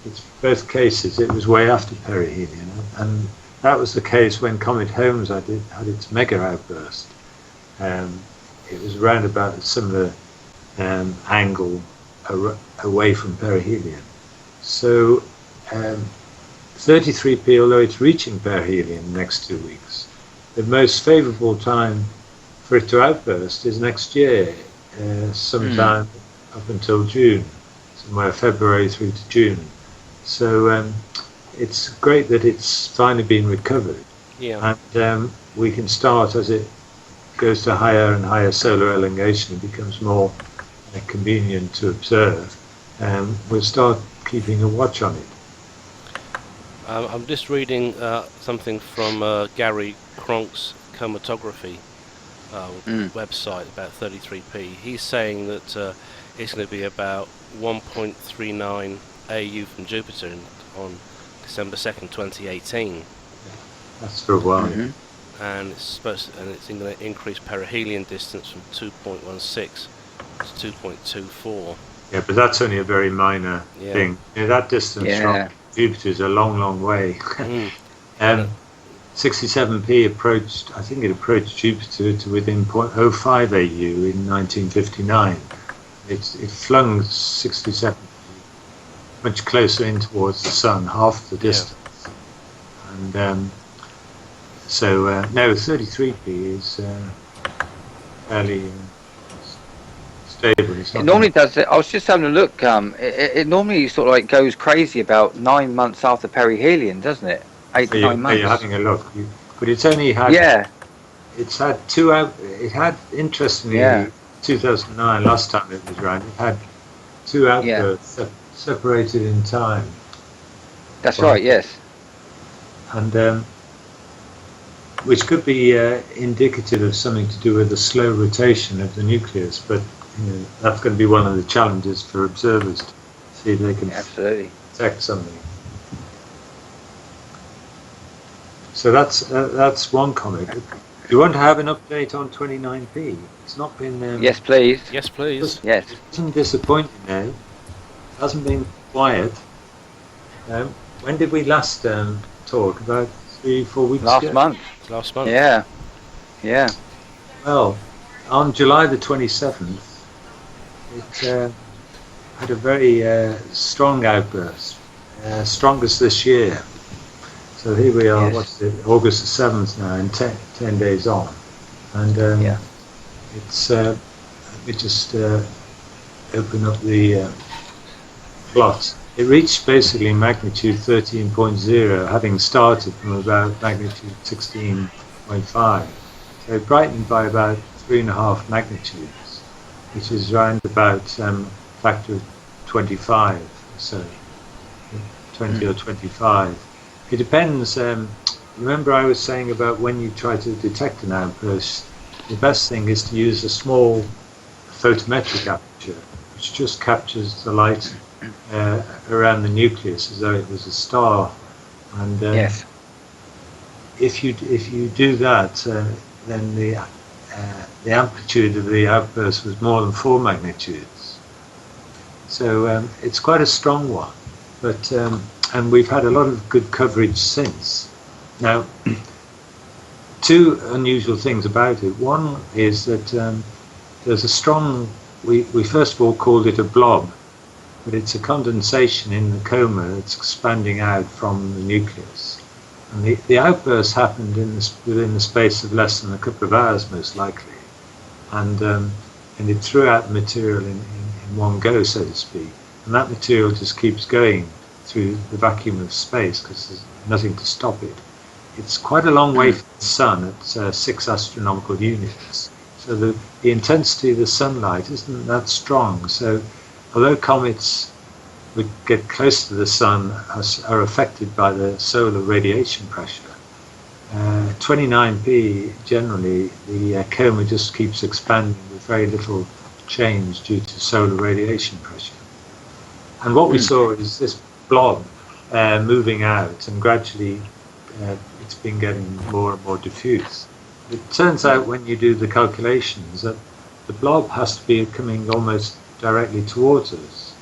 It's both cases. It was way after perihelion, and that was the case when Comet Holmes had its mega outburst. It was around about a similar angle away from perihelion. So 33P, although it's reaching perihelion in the next 2 weeks, the most favourable time for it to outburst is next year, sometime up until June, somewhere February through to June. So it's great that it's finally been recovered. Yeah. And we can start, as it goes to higher and higher solar elongation, it becomes more convenient to observe. We'll start keeping a watch on it. I'm just reading something from Gary Cronk's Cometography website about 33P. He's saying that it's going to be about 1.39 AU from Jupiter on December 2nd, 2018. That's for a while. And it's going to increase perihelion distance from 2.16 to 2.24. Yeah, but that's only a very minor thing. That distance from Jupiter is a long, long way. 67P approached, I think it approached Jupiter to within 0.05 AU in 1959. It flung 67 much closer in towards the Sun, half the distance. And so no, 33P is fairly stable. It normally does. I was just having a look. It normally sort of like goes crazy about 9 months after perihelion, doesn't it? 8 to 9 months. You're having a look, but it's only had. Yeah. It's had two out. It had, interestingly, 2009 last time it was around. It had two outbursts separated in time. That's right. Yes. And which could be indicative of something to do with the slow rotation of the nucleus, but that's going to be one of the challenges for observers to see if they can detect something. So that's one comet. Do you want to have an update on 29P? It's not been. Yes, please. Yes, please. Yes. It wasn't disappointing now. It hasn't been quiet. When did we last talk? About 3-4 weeks ago? Last month. Yeah. Yeah. Well, on July the 27th, it had a very strong outburst, strongest this year. So here we are, what's it, August the 7th now, and 10 days on. And it's, let me just open up the plot. It reached basically magnitude 13.0, having started from about magnitude 16.5. So it brightened by about 3.5 magnitudes, which is around about factor of 25 or so, 20 or 25. It depends. Remember I was saying about when you try to detect an outburst, the best thing is to use a small photometric aperture, which just captures the light around the nucleus as though it was a star. And if you do that, then the amplitude of the outburst was more than 4 magnitudes. So it's quite a strong one, but and we've had a lot of good coverage since. Now, two unusual things about it. One is that there's a strong, we first of all called it a blob, but it's a condensation in the coma that's expanding out from the nucleus. And the outburst happened within the space of less than a couple of hours, most likely. And it threw out the material in one go, so to speak. And that material just keeps going through the vacuum of space because there's nothing to stop it. It's quite a long way from the sun at 6 astronomical units. So the intensity of the sunlight isn't that strong. So although comets would get close to the sun are affected by the solar radiation pressure, 29P generally the coma just keeps expanding with very little change due to solar radiation pressure. And what we saw is this blob moving out, and gradually it's been getting more and more diffuse. It turns out when you do the calculations that the blob has to be coming almost directly towards us.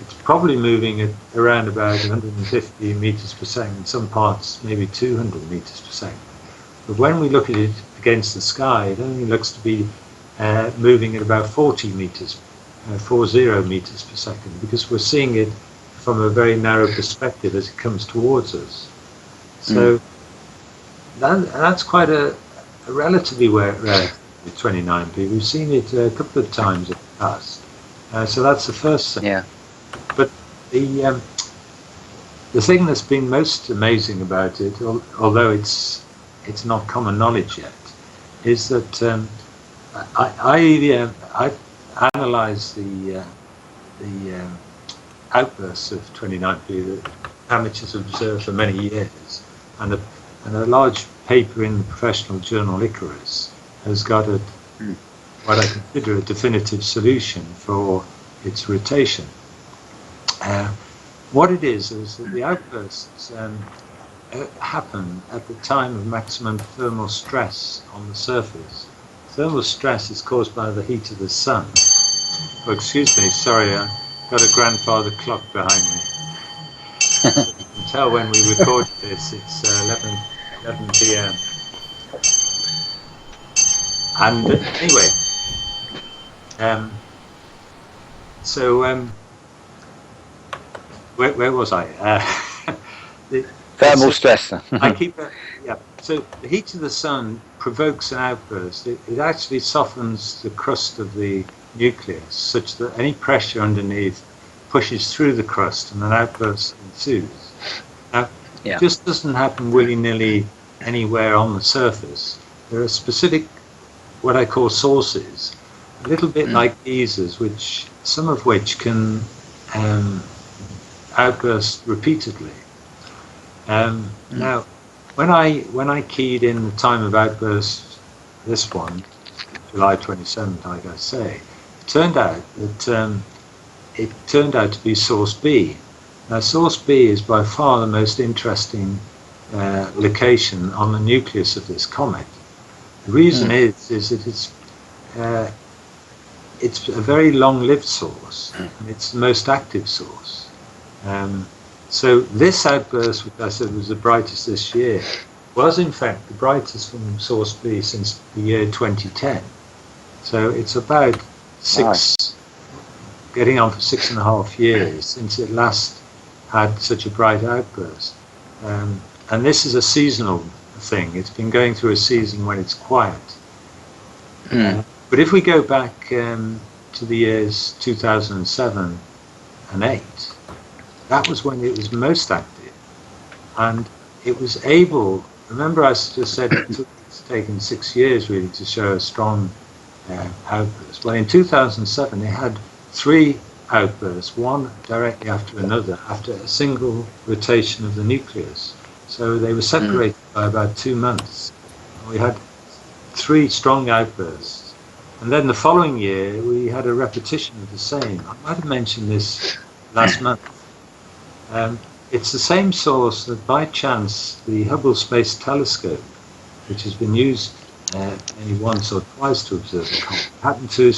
it's probably moving at around about 150 meters per second, some parts maybe 200 meters per second. But when we look at it against the sky, it only looks to be moving at about 40 meters, 40 meters per second, because we're seeing it from a very narrow perspective as it comes towards us. So that's quite a relatively rare 29p. We've seen it a couple of times in the past. So that's the first thing. Yeah. But the thing that's been most amazing about it, although it's not common knowledge yet, is that I analysed the outbursts of 29p that amateurs observed for many years, and a large paper in the professional journal Icarus has got what I consider a definitive solution for its rotation. What it is that the outbursts happen at the time of maximum thermal stress on the surface. Thermal stress is caused by the heat of the sun. Oh, excuse me, sorry, I've got a grandfather clock behind me. You can tell when we record this, it's 11 p.m. And anyway, where was I? Thermal stress. I keep so the heat of the sun provokes an outburst. It actually softens the crust of the nucleus such that any pressure underneath pushes through the crust and an outburst ensues. Now, it just doesn't happen willy-nilly anywhere on the surface. There are specific, what I call sources, a little bit like geysers, some of which can outburst repeatedly. Now, when I keyed in the time of outburst, this one, July 27th, like I say, it turned out to be source B. Now, source B is by far the most interesting location on the nucleus of this comet. The reason is that it's a very long-lived source, and it's the most active source. So this outburst, which I said was the brightest this year, was in fact the brightest from source B since the year 2010. So it's about getting on for 6.5 years since it last had such a bright outburst. And this is a seasonal thing. It's been going through a season when it's quiet. But if we go back to the years 2007 and 8, that was when it was most active, and it was able. Remember, I just said it's taken 6 years really to show a strong outburst. Well, in 2007, it had 3 outbursts, one directly after another, after a single rotation of the nucleus. So they were separated by about 2 months. We had 3 strong outbursts, and then the following year we had a repetition of the same. I might have mentioned this last month. It's the same source that, by chance, the Hubble Space Telescope, which has been used only once or twice to observe the comet, happened to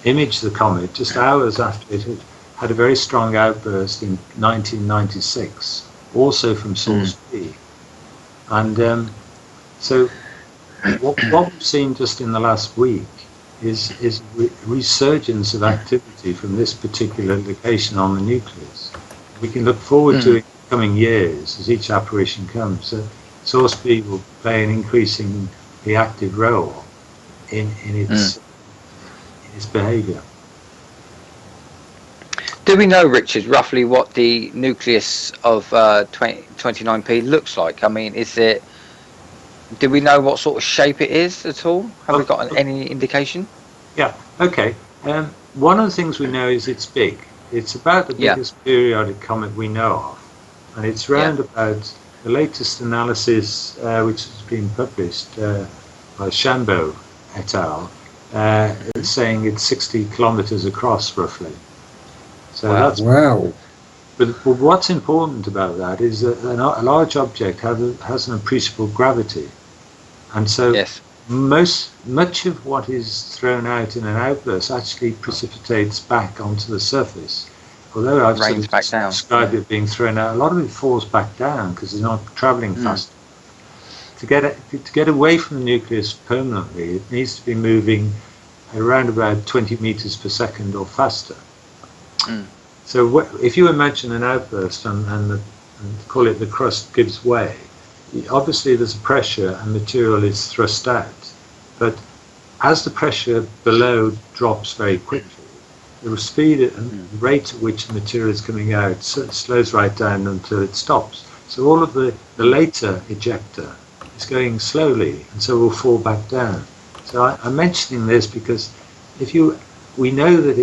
image the comet just hours after it had a very strong outburst in 1996, also from source B. And so what we've seen just in the last week is resurgence of activity from this particular location on the nucleus. We can look forward to it in the coming years as each apparition comes. So source B will play an increasingly active role in its behaviour. Do we know, Richard, roughly what the nucleus of 29p looks like? I mean, do we know what sort of shape it is at all? Have we got any indication? Yeah, okay. One of the things we know is it's big. It's about the biggest periodic comet we know of. And it's round about the latest analysis, which has been published by Shambo et al., it's saying it's 60 kilometers across, roughly. So that's wow. But what's important about that is that a large object has an appreciable gravity. And so much of what is thrown out in an outburst actually precipitates back onto the surface. Although I've sort Rains of back down. described it being thrown out, a lot of it falls back down because it's not travelling fast. To get away from the nucleus permanently, it needs to be moving around about 20 meters per second or faster. So if you imagine an outburst and call it the crust gives way, obviously there's a pressure and material is thrust out. But as the pressure below drops very quickly, the speed and rate at which the material is coming out slows right down until it stops. So all of the later ejector is going slowly, and so will fall back down. So I'm mentioning this because we know that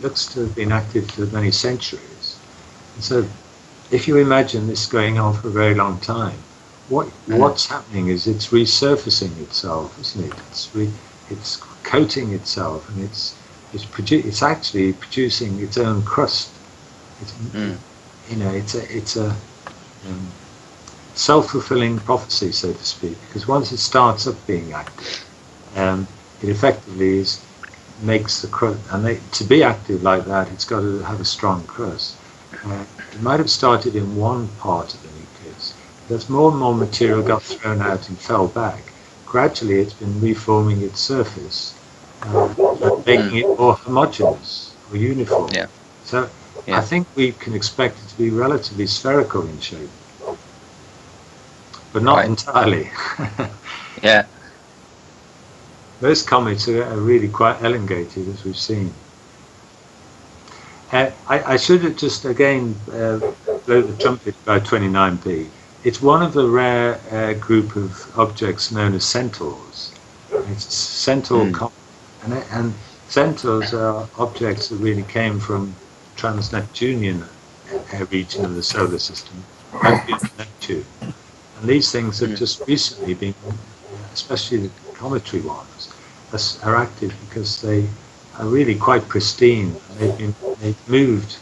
looks to have been active for many centuries. And so if you imagine this going on for a very long time, what's happening is it's resurfacing itself, isn't it? It's coating itself, and it's actually producing its own crust. It's a self-fulfilling prophecy, so to speak, because once it starts up being active, it effectively makes the crust, and to be active like that, it's got to have a strong crust. It might have started in one part of the nucleus, but as more and more material got thrown out and fell back, gradually it's been reforming its surface, and making it more homogeneous or uniform. So I think we can expect it to be relatively spherical in shape, but not entirely. Most comets are really quite elongated, as we've seen. I should have just again blow the trumpet about 29p. It's one of the rare group of objects known as centaurs. It's centaur comet, and centaurs are objects that really came from trans-Neptunian region of the solar system, Neptune. And these things have just recently been, especially the cometary ones, are active because they are really quite pristine. They've moved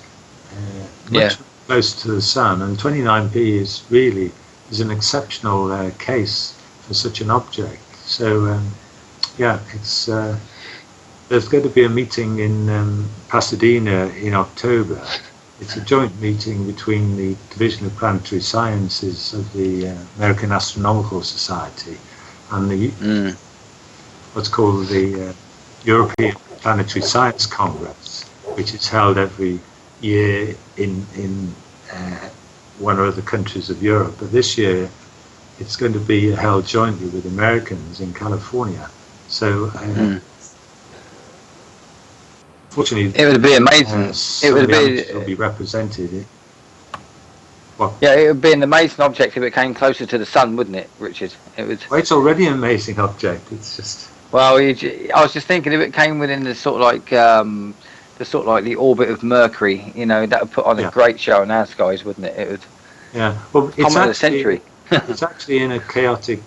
much closer to the sun, and 29p is an exceptional case for such an object. So it's there's going to be a meeting in Pasadena in October. It's a joint meeting between the Division of Planetary Sciences of the American Astronomical Society and the what's called the European Planetary Science Congress, which is held every year in one or other countries of Europe. But this year it's going to be held jointly with Americans in California. So fortunately, it would be amazing. Will be represented. It would be an amazing object if it came closer to the sun, wouldn't it, Richard? It would. Well, it's already an amazing object. It's just. Well, I was just thinking if it came within the sort of like the orbit of Mercury, that would put on a great show in our skies, wouldn't it? It would. Yeah. Well, it's actually, the century. It's actually in a chaotic,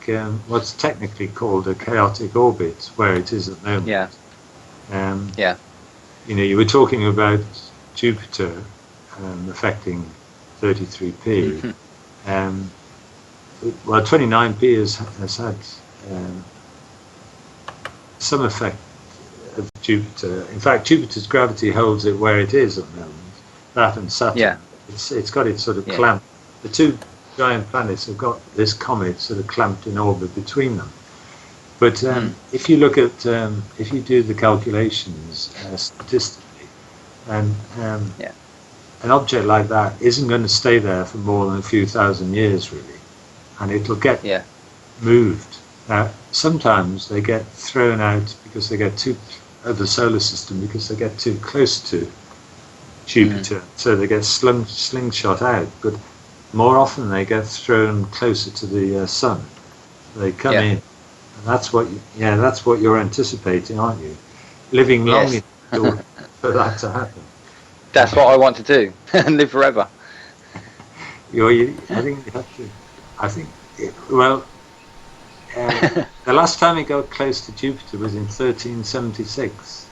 what's technically called a chaotic orbit, where it is at the moment. You were talking about Jupiter affecting 33p. Well, 29p has had some effect of Jupiter. In fact, Jupiter's gravity holds it where it is at the moment. That and Saturn. It's got it sort of clamped. The two giant planets have got this comet sort of clamped in orbit between them. But if you look at, if you do the calculations statistically, and an object like that isn't going to stay there for more than a few thousand years, really, and it'll get moved. Now, sometimes they get thrown out because they get of the solar system because they get too close to Jupiter, so they get slingshot out. But more often they get thrown closer to the sun. They come in, and that's what you're anticipating, aren't you? Living long enough for that to happen. That's what I want to do, and live forever. I think you have to. The last time it got close to Jupiter was in 1376.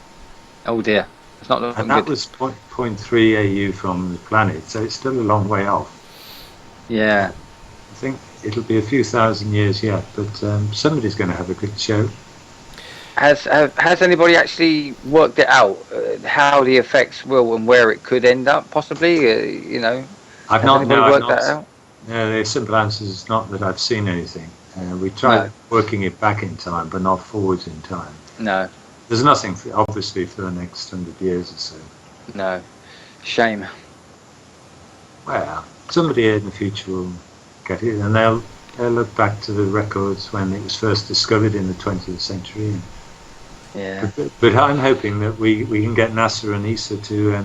Oh dear, it's not looking and that good. Was 0.3 AU from the planet, so it's still a long way off. Yeah. I think it'll be a few thousand years yet, but somebody's going to have a good show. Has anybody actually worked it out, how the effects will and where it could end up, possibly? I've has not. anybody No, I've worked not. that out? No, the simple answer is not that I've seen anything. We tried working it back in time, but not forwards in time. No. There's nothing, obviously, for the next 100 years or so. No. Shame. Well, somebody in the future will get it, and they'll look back to the records when it was first discovered in the 20th century. Yeah. But I'm hoping that we can get NASA and ESA to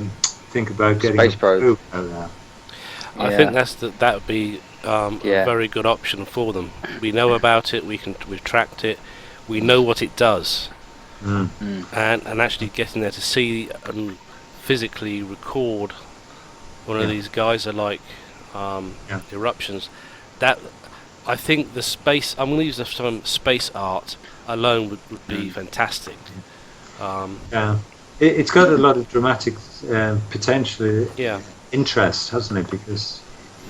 think about getting Space a probe out there. I think that would be a very good option for them. We know about it, we've tracked it, we know what it does, and actually getting there to see and physically record one of these geyser-like eruptions. That, I think the space, I'm going to use the term space art alone would be fantastic. It's got a lot of dramatic potential interest, hasn't it? Because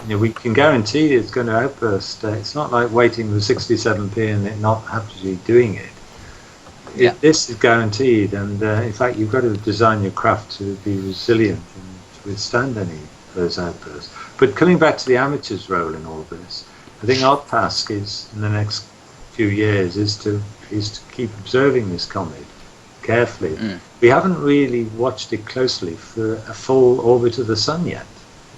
we can guarantee it's going to outburst. It's not like waiting for 67p and it not actually doing it. This is guaranteed, and in fact you've got to design your craft to be resilient and to withstand any of those outbursts. But coming back to the amateurs' role in all this, I think our task is, in the next few years, is to keep observing this comet carefully. We haven't really watched it closely for a full orbit of the Sun yet.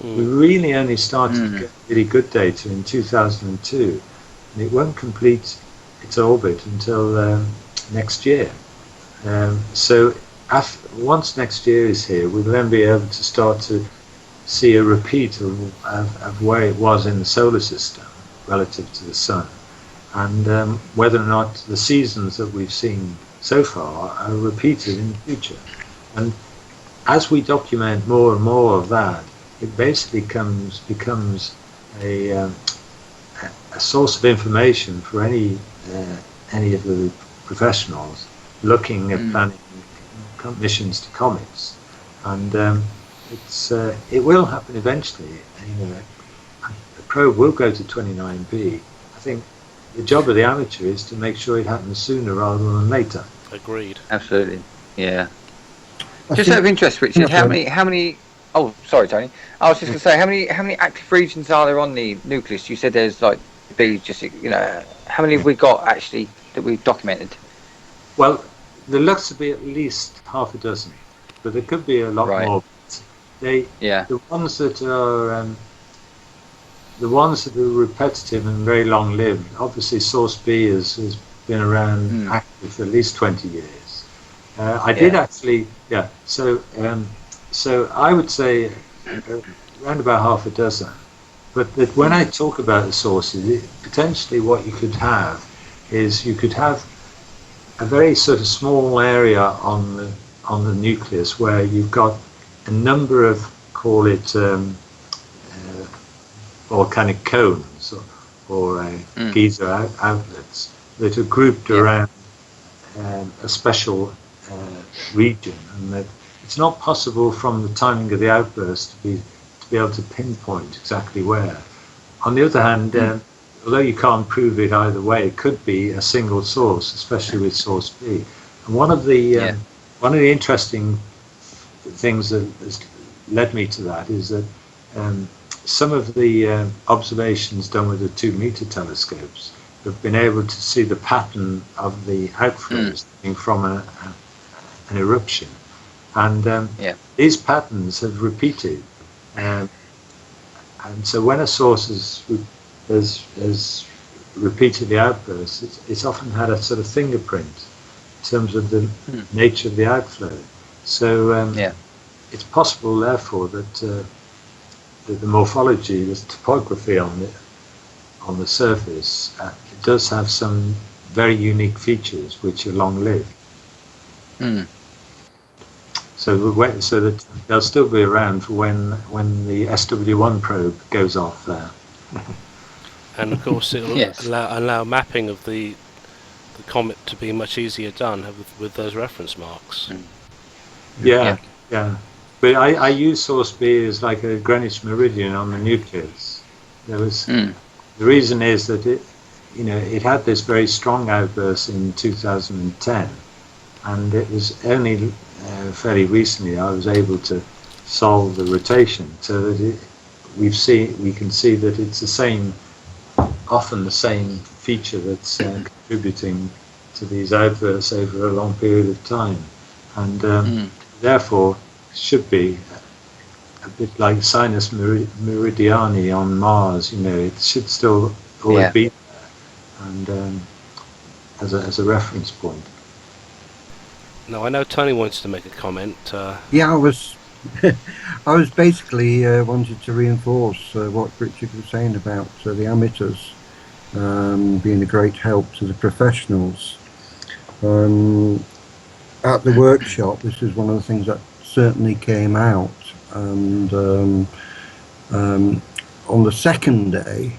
We really only started to get really good data in 2002, and it won't complete its orbit until next year. So once next year is here, we'll then be able to start to see a repeat of where it was in the solar system relative to the Sun, and whether or not the seasons that we've seen so far are repeated in the future. And as we document more and more of that, it basically becomes a source of information for any of the professionals looking at planning missions to comets. And it will happen eventually. The probe will go to 29B. I think the job of the amateur is to make sure it happens sooner rather than later. Agreed. Absolutely. Yeah. Just out of interest, Richard, how many? Oh, sorry, Tony. I was just going to say, how many active regions are there on the nucleus? You said there's how many have we got actually that we've documented? Well, there looks to be at least half a dozen, but there could be a lot more. The ones that are repetitive and very long-lived. Obviously, Source B has been around active for at least 20 years. I did actually, So I would say around about half a dozen. But when I talk about the sources, potentially what you could have is you could have a very sort of small area on the nucleus where you've got a number of, call it volcanic cones or geyser outlets that are grouped around a special region, and that it's not possible from the timing of the outburst to be able to pinpoint exactly where. On the other hand, although you can't prove it either way, it could be a single source, especially with Source B. And one of the interesting things that has led me to that is that some of the observations done with the 2-meter telescopes have been able to see the pattern of the outflows coming from an eruption. And these patterns have repeated. And so when a source has repeatedly outburst, it's often had a sort of fingerprint in terms of the nature of the outflow. So it's possible, therefore, that the morphology, the topography on the surface, it does have some very unique features which are long-lived. So that they'll still be around for when the SW1 probe goes off there. And of course it'll allow mapping of the comet to be much easier done with those reference marks. Yeah. But I use Source B as like a Greenwich meridian on the nucleus. There was The reason is that it had this very strong outburst in 2010, and it was only fairly recently I was able to solve the rotation so that we can see that it's the same, often the same feature that's contributing to these outbursts over a long period of time, and therefore should be a bit like sinus meridiani on Mars. It should still always be there, and as a reference point. Now I know Tony wants to make a comment. Yeah, I was basically wanted to reinforce what Richard was saying about the amateurs being a great help to the professionals. At the workshop, this is one of the things that certainly came out, and on the second day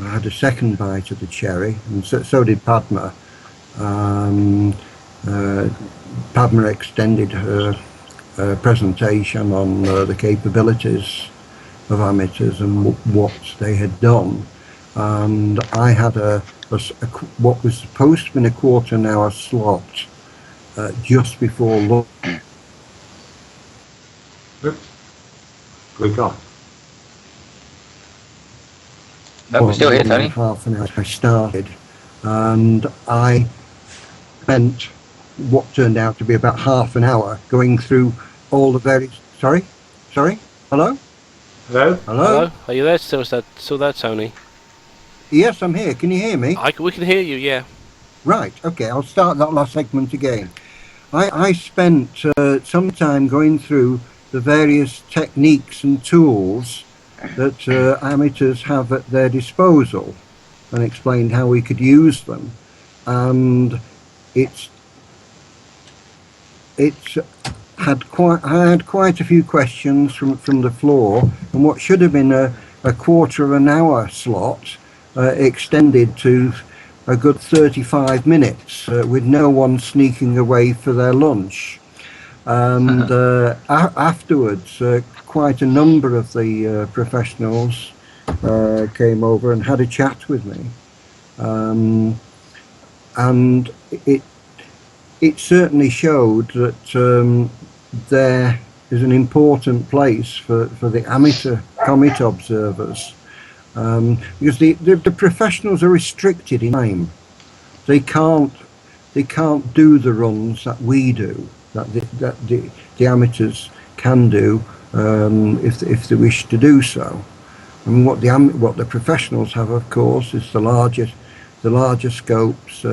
I had a second bite of the cherry, and so did Padma. Padma extended her presentation on the capabilities of amateurs and what they had done, and I had what was supposed to be a quarter an hour slot just before lunch. We got. No, we're still here, Tony. Half an hour I started, and I spent what turned out to be about half an hour going through all the various. Sorry. Hello. Hello. Are you there? Still there, Tony? Yes, I'm here. Can you hear me? We can hear you. Yeah. Right. Okay. I'll start that last segment again. I spent some time going through the various techniques and tools that amateurs have at their disposal, and explained how we could use them. And I had quite a few questions from the floor, and what should have been a quarter of an hour slot extended to a good 35 minutes with no one sneaking away for their lunch. And afterwards, quite a number of the professionals came over and had a chat with me. And it certainly showed that there is an important place for the amateur comet observers, because the professionals are restricted in time. They can't do the runs that we do, that the amateurs can do if they wish to do so. And what the professionals have, of course, is the larger scopes,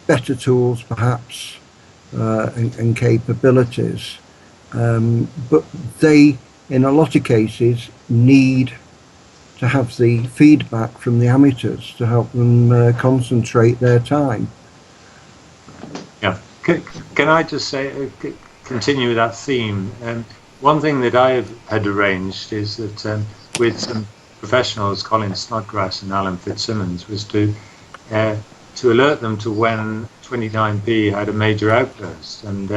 better tools perhaps, and capabilities, but they in a lot of cases need to have the feedback from the amateurs to help them concentrate their time. Yeah, can I just say, continue with that theme? One thing that I had arranged is that with some professionals, Colin Snodgrass and Alan Fitzsimmons, was to alert them to when 29P had a major outburst, and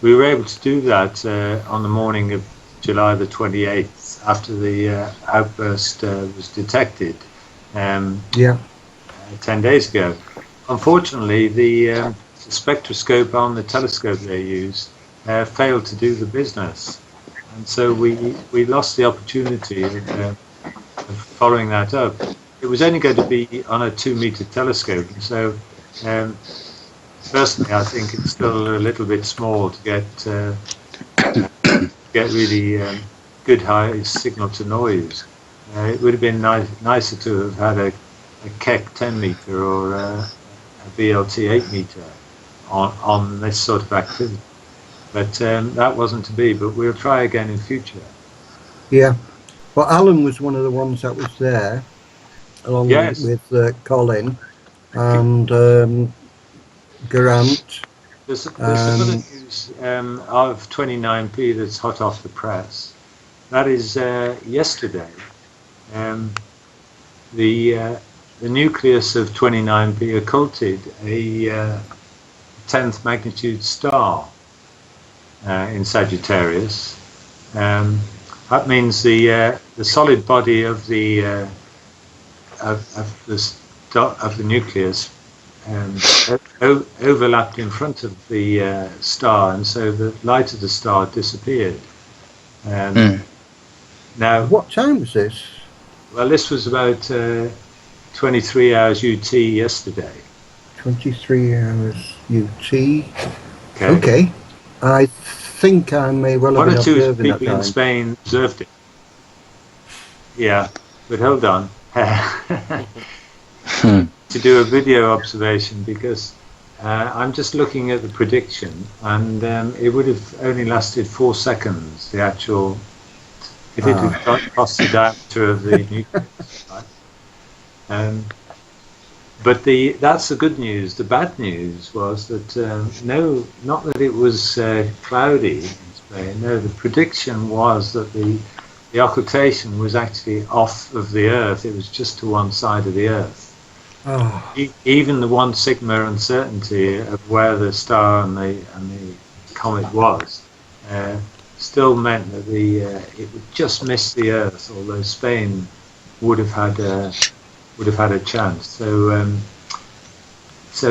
we were able to do that on the morning of July the 28th, after the outburst was detected 10 days ago. Unfortunately, the spectroscope on the telescope they used failed to do the business, and so we lost the opportunity of following that up. It was only going to be on a 2-meter telescope, and so personally I think it's still a little bit small to get really good high signal to noise. It would have been nicer to have had a Keck 10 meter or a BLT 8 meter on this sort of activity, but that wasn't to be. But we'll try again in future. Yeah, well, Alan was one of the ones that was there, along with Colin and Garant. There's some other news of 29P that's hot off the press. That is yesterday. The nucleus of 29P occulted a 10th magnitude star in Sagittarius. That means the solid body of the of the nucleus overlapped in front of the star, and so the light of the star disappeared. Now, What time was this? well, this was about 23 hours UT yesterday. 23 hours UT. Okay. Okay. I think I may well have One been or two observing that people in time. Spain observed it. Yeah, but hold on. To do a video observation, because I'm just looking at the prediction, and it would have only lasted 4 seconds, the actual, if it had crossed the diameter of the nucleus. Right? But that's the good news. The bad news was that no, not that it was cloudy in Spain. No, the prediction was that the occultation was actually off of the Earth. It was just to one side of the Earth. Oh, Even the 1 sigma uncertainty of where the star and the comet was still meant that it would just miss the Earth, although Spain would have had a chance. So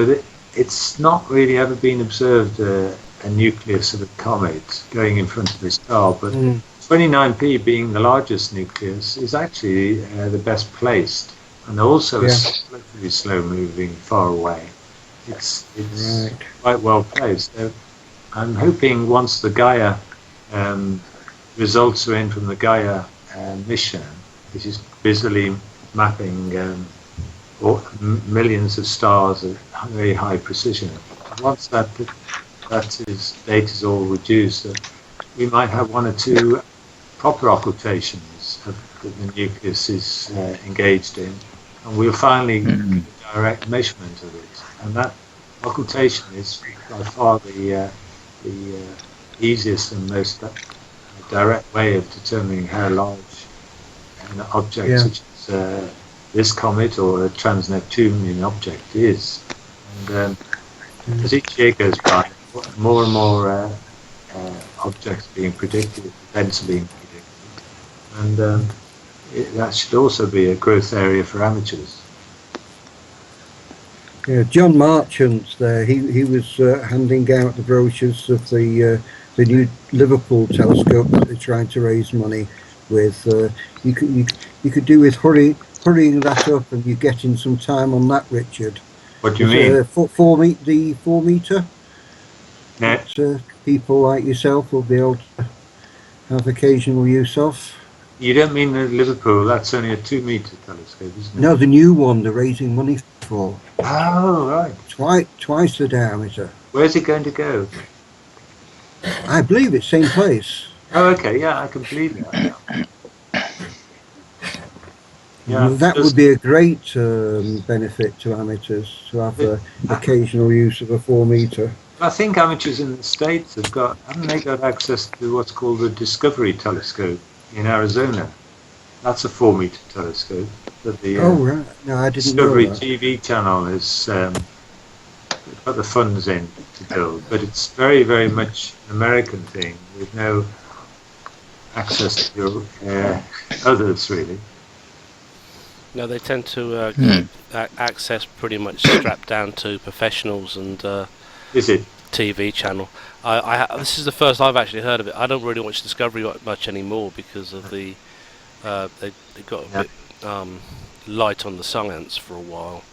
that it's not really ever been observed a nucleus of a comet going in front of the star, but 29P being the largest nucleus is actually the best placed, and also is relatively slow moving far away. It's right. quite well placed. So I'm hoping once the Gaia results are in from the Gaia mission, which is busily mapping millions of stars at very high precision. Once that data is all reduced, we might have 1 or 2 proper occultations that the nucleus is engaged in, and we'll finally get a direct measurement of it. And that occultation is by far the easiest and most direct way of determining how large an object such as this comet or a trans-Neptunian object is. And as each year goes by, more and more objects being predicted, events are being predicted, and that should also be a growth area for amateurs. Yeah, John Marchant there, he was handing out the brochures of the new Liverpool telescope that they're trying to raise money with. You could do with hurrying that up, and you're getting some time on that, Richard. What do you mean? The 4 meter. Yeah. That people like yourself will be able to have occasional use of. You don't mean the Liverpool? That's only a 2 meter telescope, isn't it? No, the new one they're raising money for. Oh, right. Twice the diameter. Where's it going to go? I believe it's same place. Oh, okay. Yeah, I can believe that. Yeah, That would be a great benefit to amateurs to have occasional use of a 4 meter. I think amateurs in the States haven't they got access to what's called the Discovery Telescope in Arizona? That's a 4 meter telescope that the right. No, I didn't Discovery know that. TV channel has put the funds in to build, but it's very, very much an American thing with no access to others really. No, they tend to keep access pretty much strapped down to professionals and Is it? TV channel. This is the first I've actually heard of it. I don't really watch Discovery much anymore because of they got a bit light on the science for a while,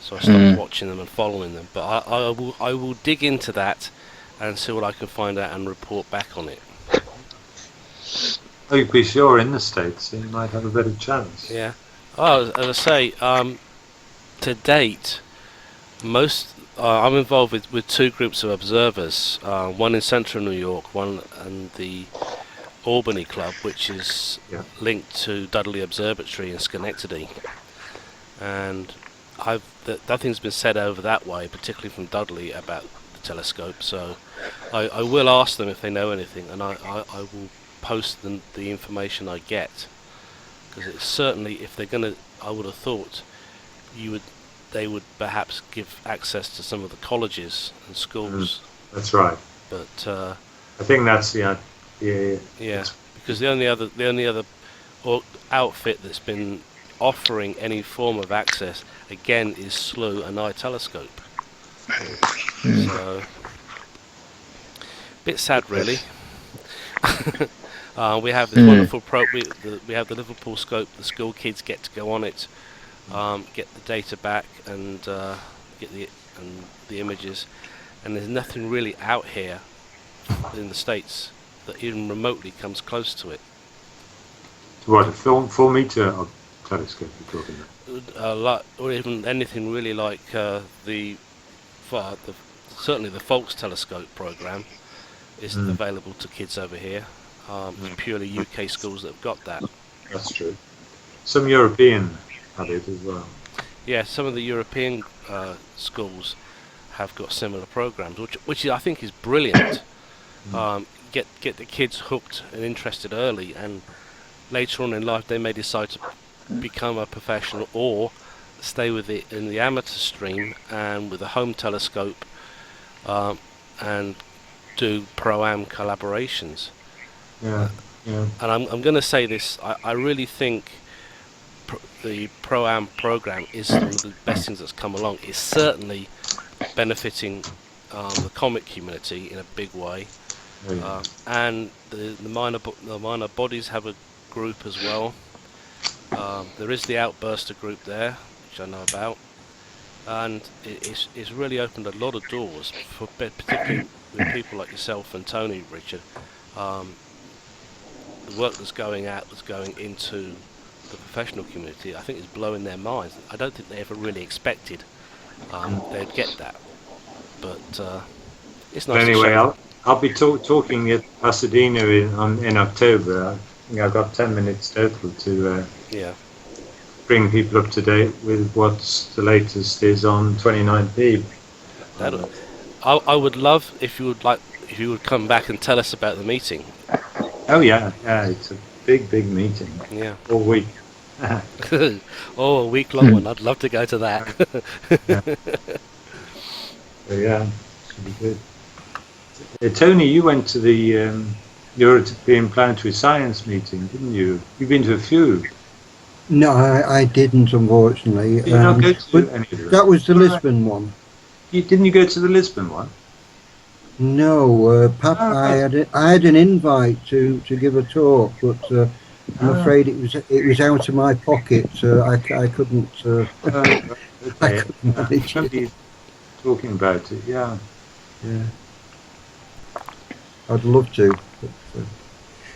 so I stopped watching them and following them. But I will dig into that and see what I can find out and report back on it. Oh, you'd be sure in the States, so you might have a better chance. Yeah. Oh, as I say, to date, I'm involved with 2 groups of observers, one in central New York, one in the Albany Club, which is linked to Dudley Observatory in Schenectady. And nothing's been said over that way, particularly from Dudley, about the telescope. So I will ask them if they know anything, and I will post the information I get. Because it's certainly, if they're going to, I would have thought they would perhaps give access to some of the colleges and schools. That's right. But I think that's the idea. Yeah, because the only other outfit that's been offering any form of access again is SLU and eye telescope. So, bit sad really. We have this wonderful we have the Liverpool scope. The school kids get to go on it, get the data back, and get the images. And there's nothing really out here in the States that even remotely comes close to it. What, a 4 meter telescope you're talking about? Or even anything really like certainly the Folks telescope program isn't available to kids over here. It's purely UK schools that have got that. That's true. Some European have it as well. Yeah, some of the European schools have got similar programs, which I think is brilliant. Get the kids hooked and interested early, and later on in life they may decide to become a professional or stay with it in the amateur stream and with a home telescope and do pro-am collaborations. Yeah. And I'm going to say this, I really think the pro-am program is one of the best things that's come along. It's certainly benefiting the comic community in a big way. And the minor bodies have a group as well. There is the Outburster group there, which I know about, and it's really opened a lot of doors for particularly with people like yourself and Tony, Richard. The work that's going into the professional community, I think, is blowing their minds. I don't think they ever really expected they'd get that, but it's nice. Anyway, I'll be talking at Pasadena in October. I think I've got 10 minutes total to bring people up to date with what's the latest is on 29p. I would love if you would come back and tell us about the meeting. Oh yeah, it's a big meeting. Yeah, all week. Oh, a week-long one. I'd love to go to that. So, yeah, should be good. Tony, you went to the European Planetary Science meeting, didn't you? You've been to a few. No, I didn't, unfortunately. Did you not go to any of them? That was the Lisbon one. Didn't you go to the Lisbon one? No, I had an invite to give a talk, but I'm afraid it was out of my pocket. I couldn't. I couldn't manage it. Talking about it, yeah. I'd love to. But,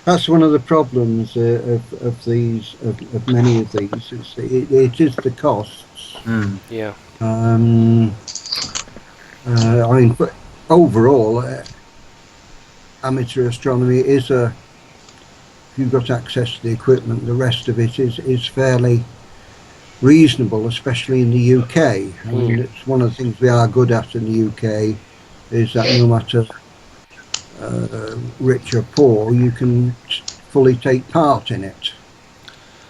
that's one of the problems of many of these. It is the costs. Yeah. I mean, but overall, amateur astronomy is if you've got access to the equipment, the rest of it is fairly reasonable, especially in the UK. I mean, it's one of the things we are good at in the UK is that no matter rich or poor, you can fully take part in it.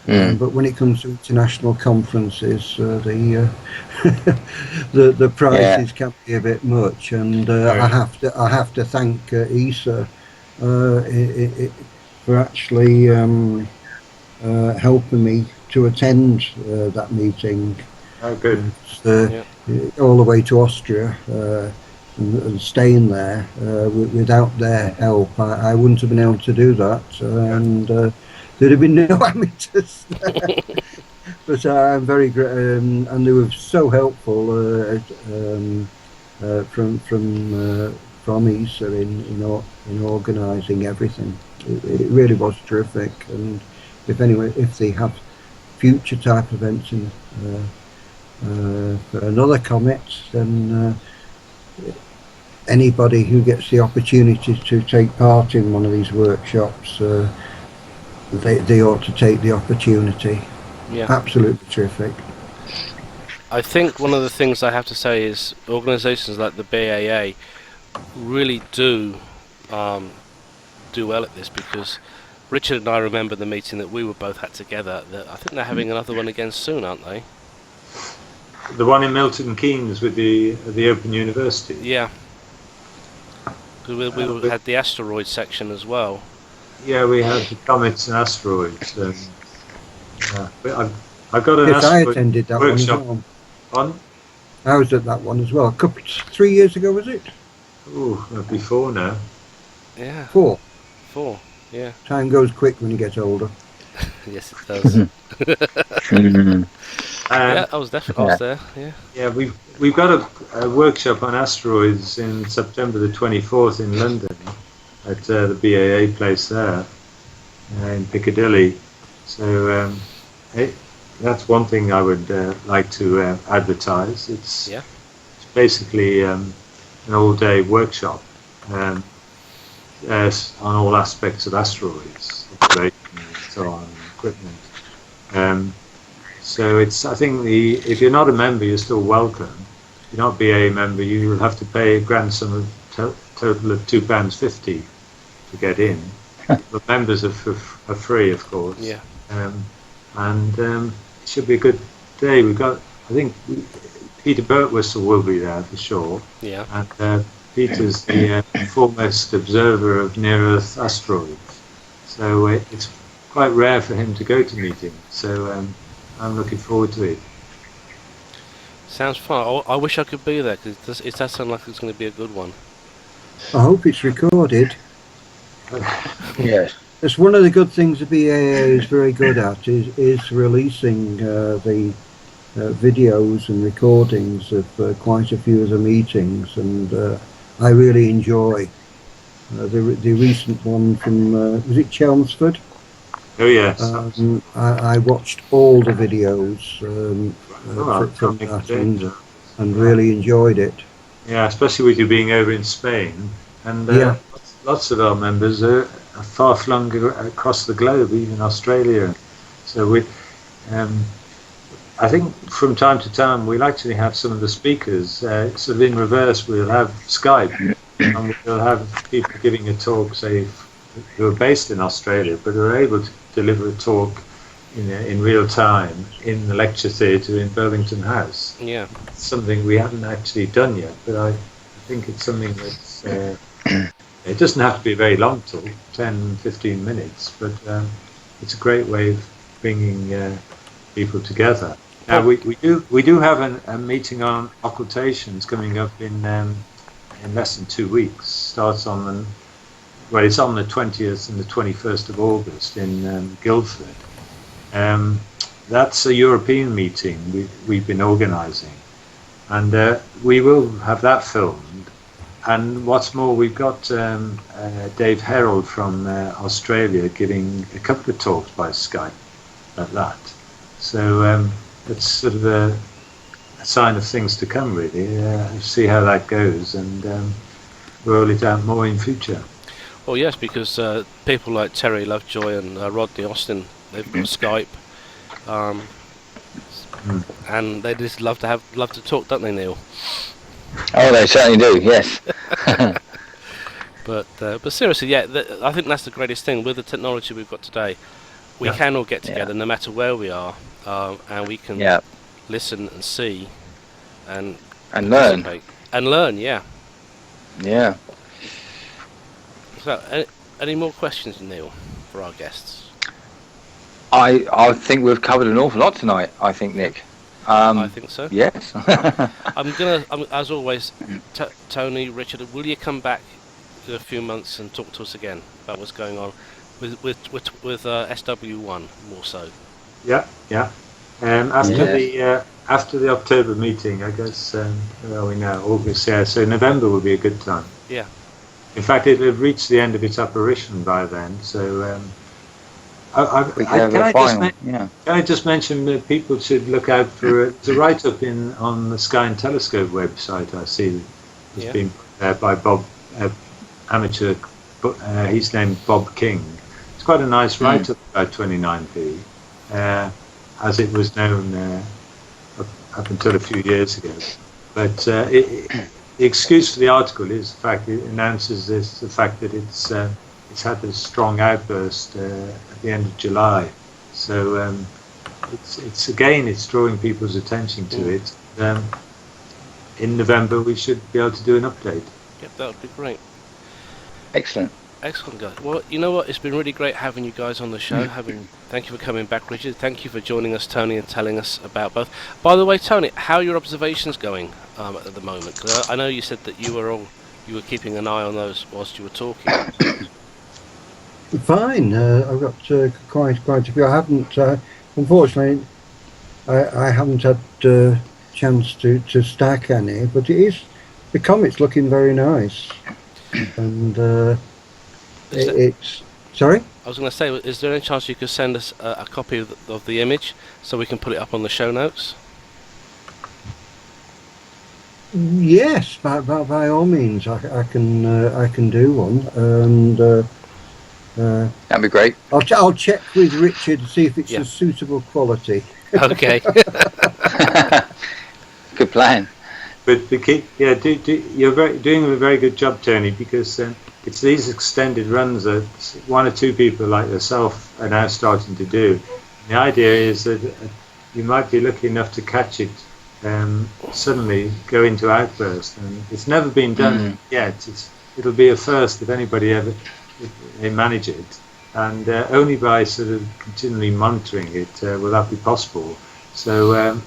But when it comes to international conferences, the prices can be a bit much, and I have to thank ESA for actually helping me to attend that meeting. Oh, good. All the way to Austria. And staying there without their help, I wouldn't have been able to do that, and there'd have been no amateurs there. But I'm very grateful, and they were so helpful from ESA in organising everything. It really was terrific, and if they have future type events for another comet, then anybody who gets the opportunity to take part in one of these workshops, they ought to take the opportunity. Yeah. Absolutely terrific. I think one of the things I have to say is organisations like the BAA really do well at this, because Richard and I remember the meeting that we were both at together. I think they're having another one again soon, aren't they? The one in Milton Keynes with the Open University. Yeah. We had the asteroid section as well. Yeah, we had the comets and asteroids. But I've got an Yes, I asteroid attended that one as workshop well. on. I was at that one as well. 3 years ago, was it? Ooh, before now. Yeah, 4. 4. Yeah, Time goes quick when you get older. yes it does. Yeah, I was Yeah. there. Yeah, Yeah, we've got a workshop on asteroids in September the 24th in London at the BAA place there in Piccadilly. So that's one thing I would like to advertise. It's yeah. basically an all-day workshop um, on all aspects of asteroids, observation and so on, equipment. Um, So I think if you're not a member, you're still welcome. If you're not a BA member, you will have to pay a grand sum of total of £2.50 to get in. But members are free, of course. Yeah. And it should be a good day. I think Peter Birtwistle will be there for sure. Yeah. And Peter's the foremost observer of near-Earth asteroids. So it's quite rare for him to go to meetings. So I'm looking forward to it. Sounds fun. I wish I could be there because it does sound like it's going to be a good one. I hope it's recorded. Yes. It's one of the good things the BAA is very good at is releasing the videos and recordings of quite a few of the meetings, and I really enjoy the recent one from was it Chelmsford? Oh yes. I watched all the videos from that and really enjoyed it. Yeah, especially with you being over in Spain, and lots of our members are far flung across the globe, even Australia. So I think from time to time we'll actually have some of the speakers sort of in reverse. We'll have Skype, and we'll have people giving a talk, say, who are based in Australia, but are able to deliver a talk in real time in the lecture theatre in Burlington House. Yeah. It's something we haven't actually done yet, but I think it's something that's it doesn't have to be a very long talk, 10-15 minutes, but it's a great way of bringing people together. Now we do have a meeting on occultations coming up in less than 2 weeks. Starts on it's on the 20th and the 21st of August in Guildford. That's a European meeting we've been organising, and we will have that filmed. And what's more, we've got Dave Herald from Australia giving a couple of talks by Skype at that. So it's sort of a sign of things to come, really. See how that goes, and roll it out more in future. Well, yes, because people like Terry Lovejoy and Rodney Austin, they've got Skype, and they just love to talk, don't they, Neil? Oh, they certainly do. Yes. But seriously, yeah, I think that's the greatest thing with the technology we've got today. We can all get together, no matter where we are, and we can listen and see, and learn. And learn, yeah. Yeah. So, any more questions, Neil, for our guests? I think we've covered an awful lot tonight. I think, Nick. I think so. Yes. As always, Tony, Richard, will you come back in a few months and talk to us again about what's going on with SW1 more so? Yeah. After the October meeting, I guess. Where are we now? August. Yeah. So November will be a good time. Yeah. In fact, it'll have reached the end of its apparition by then. So. Can I just mention that people should look out for the write-up on the Sky and Telescope website? I see it's been put there by Bob, amateur. He's named Bob King. It's quite a nice write-up about 29p, as it was known up until a few years ago. But the excuse for the article is the fact it announces the fact that it's had a strong outburst at the end of July, so it's drawing people's attention to it. In November we should be able to do an update. Yep, that would be great. Excellent. Excellent, guys. Well, you know what? It's been really great having you guys on the show. Thank you for coming back, Richard. Thank you for joining us, Tony, and telling us about both. By the way, Tony, how are your observations going at the moment? 'Cause I know you said that you were keeping an eye on those whilst you were talking. Fine. I've got quite a few. I haven't, unfortunately, I haven't had chance to stack any, but the comet's looking very nice, and it's sorry. I was going to say, is there any chance you could send us a copy of the image so we can put it up on the show notes? Yes, by all means, I can do one, and That'd be great. I'll check with Richard to see if it's Yeah. a suitable quality. Okay. Good plan. But you're doing a very good job, Tony, because it's these extended runs that one or two people like yourself are now starting to do. The idea is that you might be lucky enough to catch it suddenly go into outburst, and it's never been done yet. It'll be a first if anybody ever they manage it, and only by sort of continually monitoring it will that be possible. So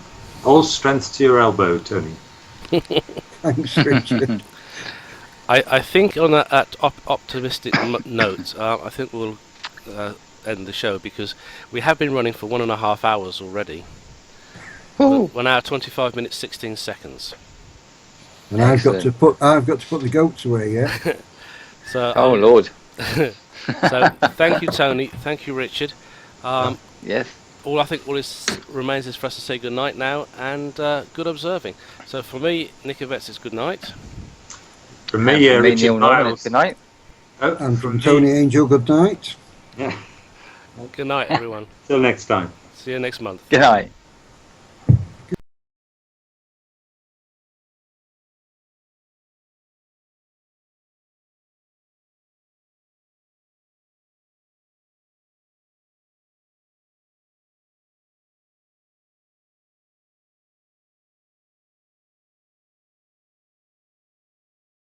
all strength to your elbow, Tony. Thanks, Richard. I think on that optimistic note, I think we'll end the show because we have been running for 1.5 hours already. 1 hour 25 minutes 16 seconds. And I've got to put the goats away. Yeah. So, Oh Lord. So thank you, Tony. Thank you, Richard. Yes. All remains is for us to say good night now and good observing. So for me, Nick Yvette says good night. From me, Neil Richard Norman, Miles. good night. Oh, And from me. Tony Angel, good night. Yeah. Good night, everyone. Till next time. See you next month. Good night.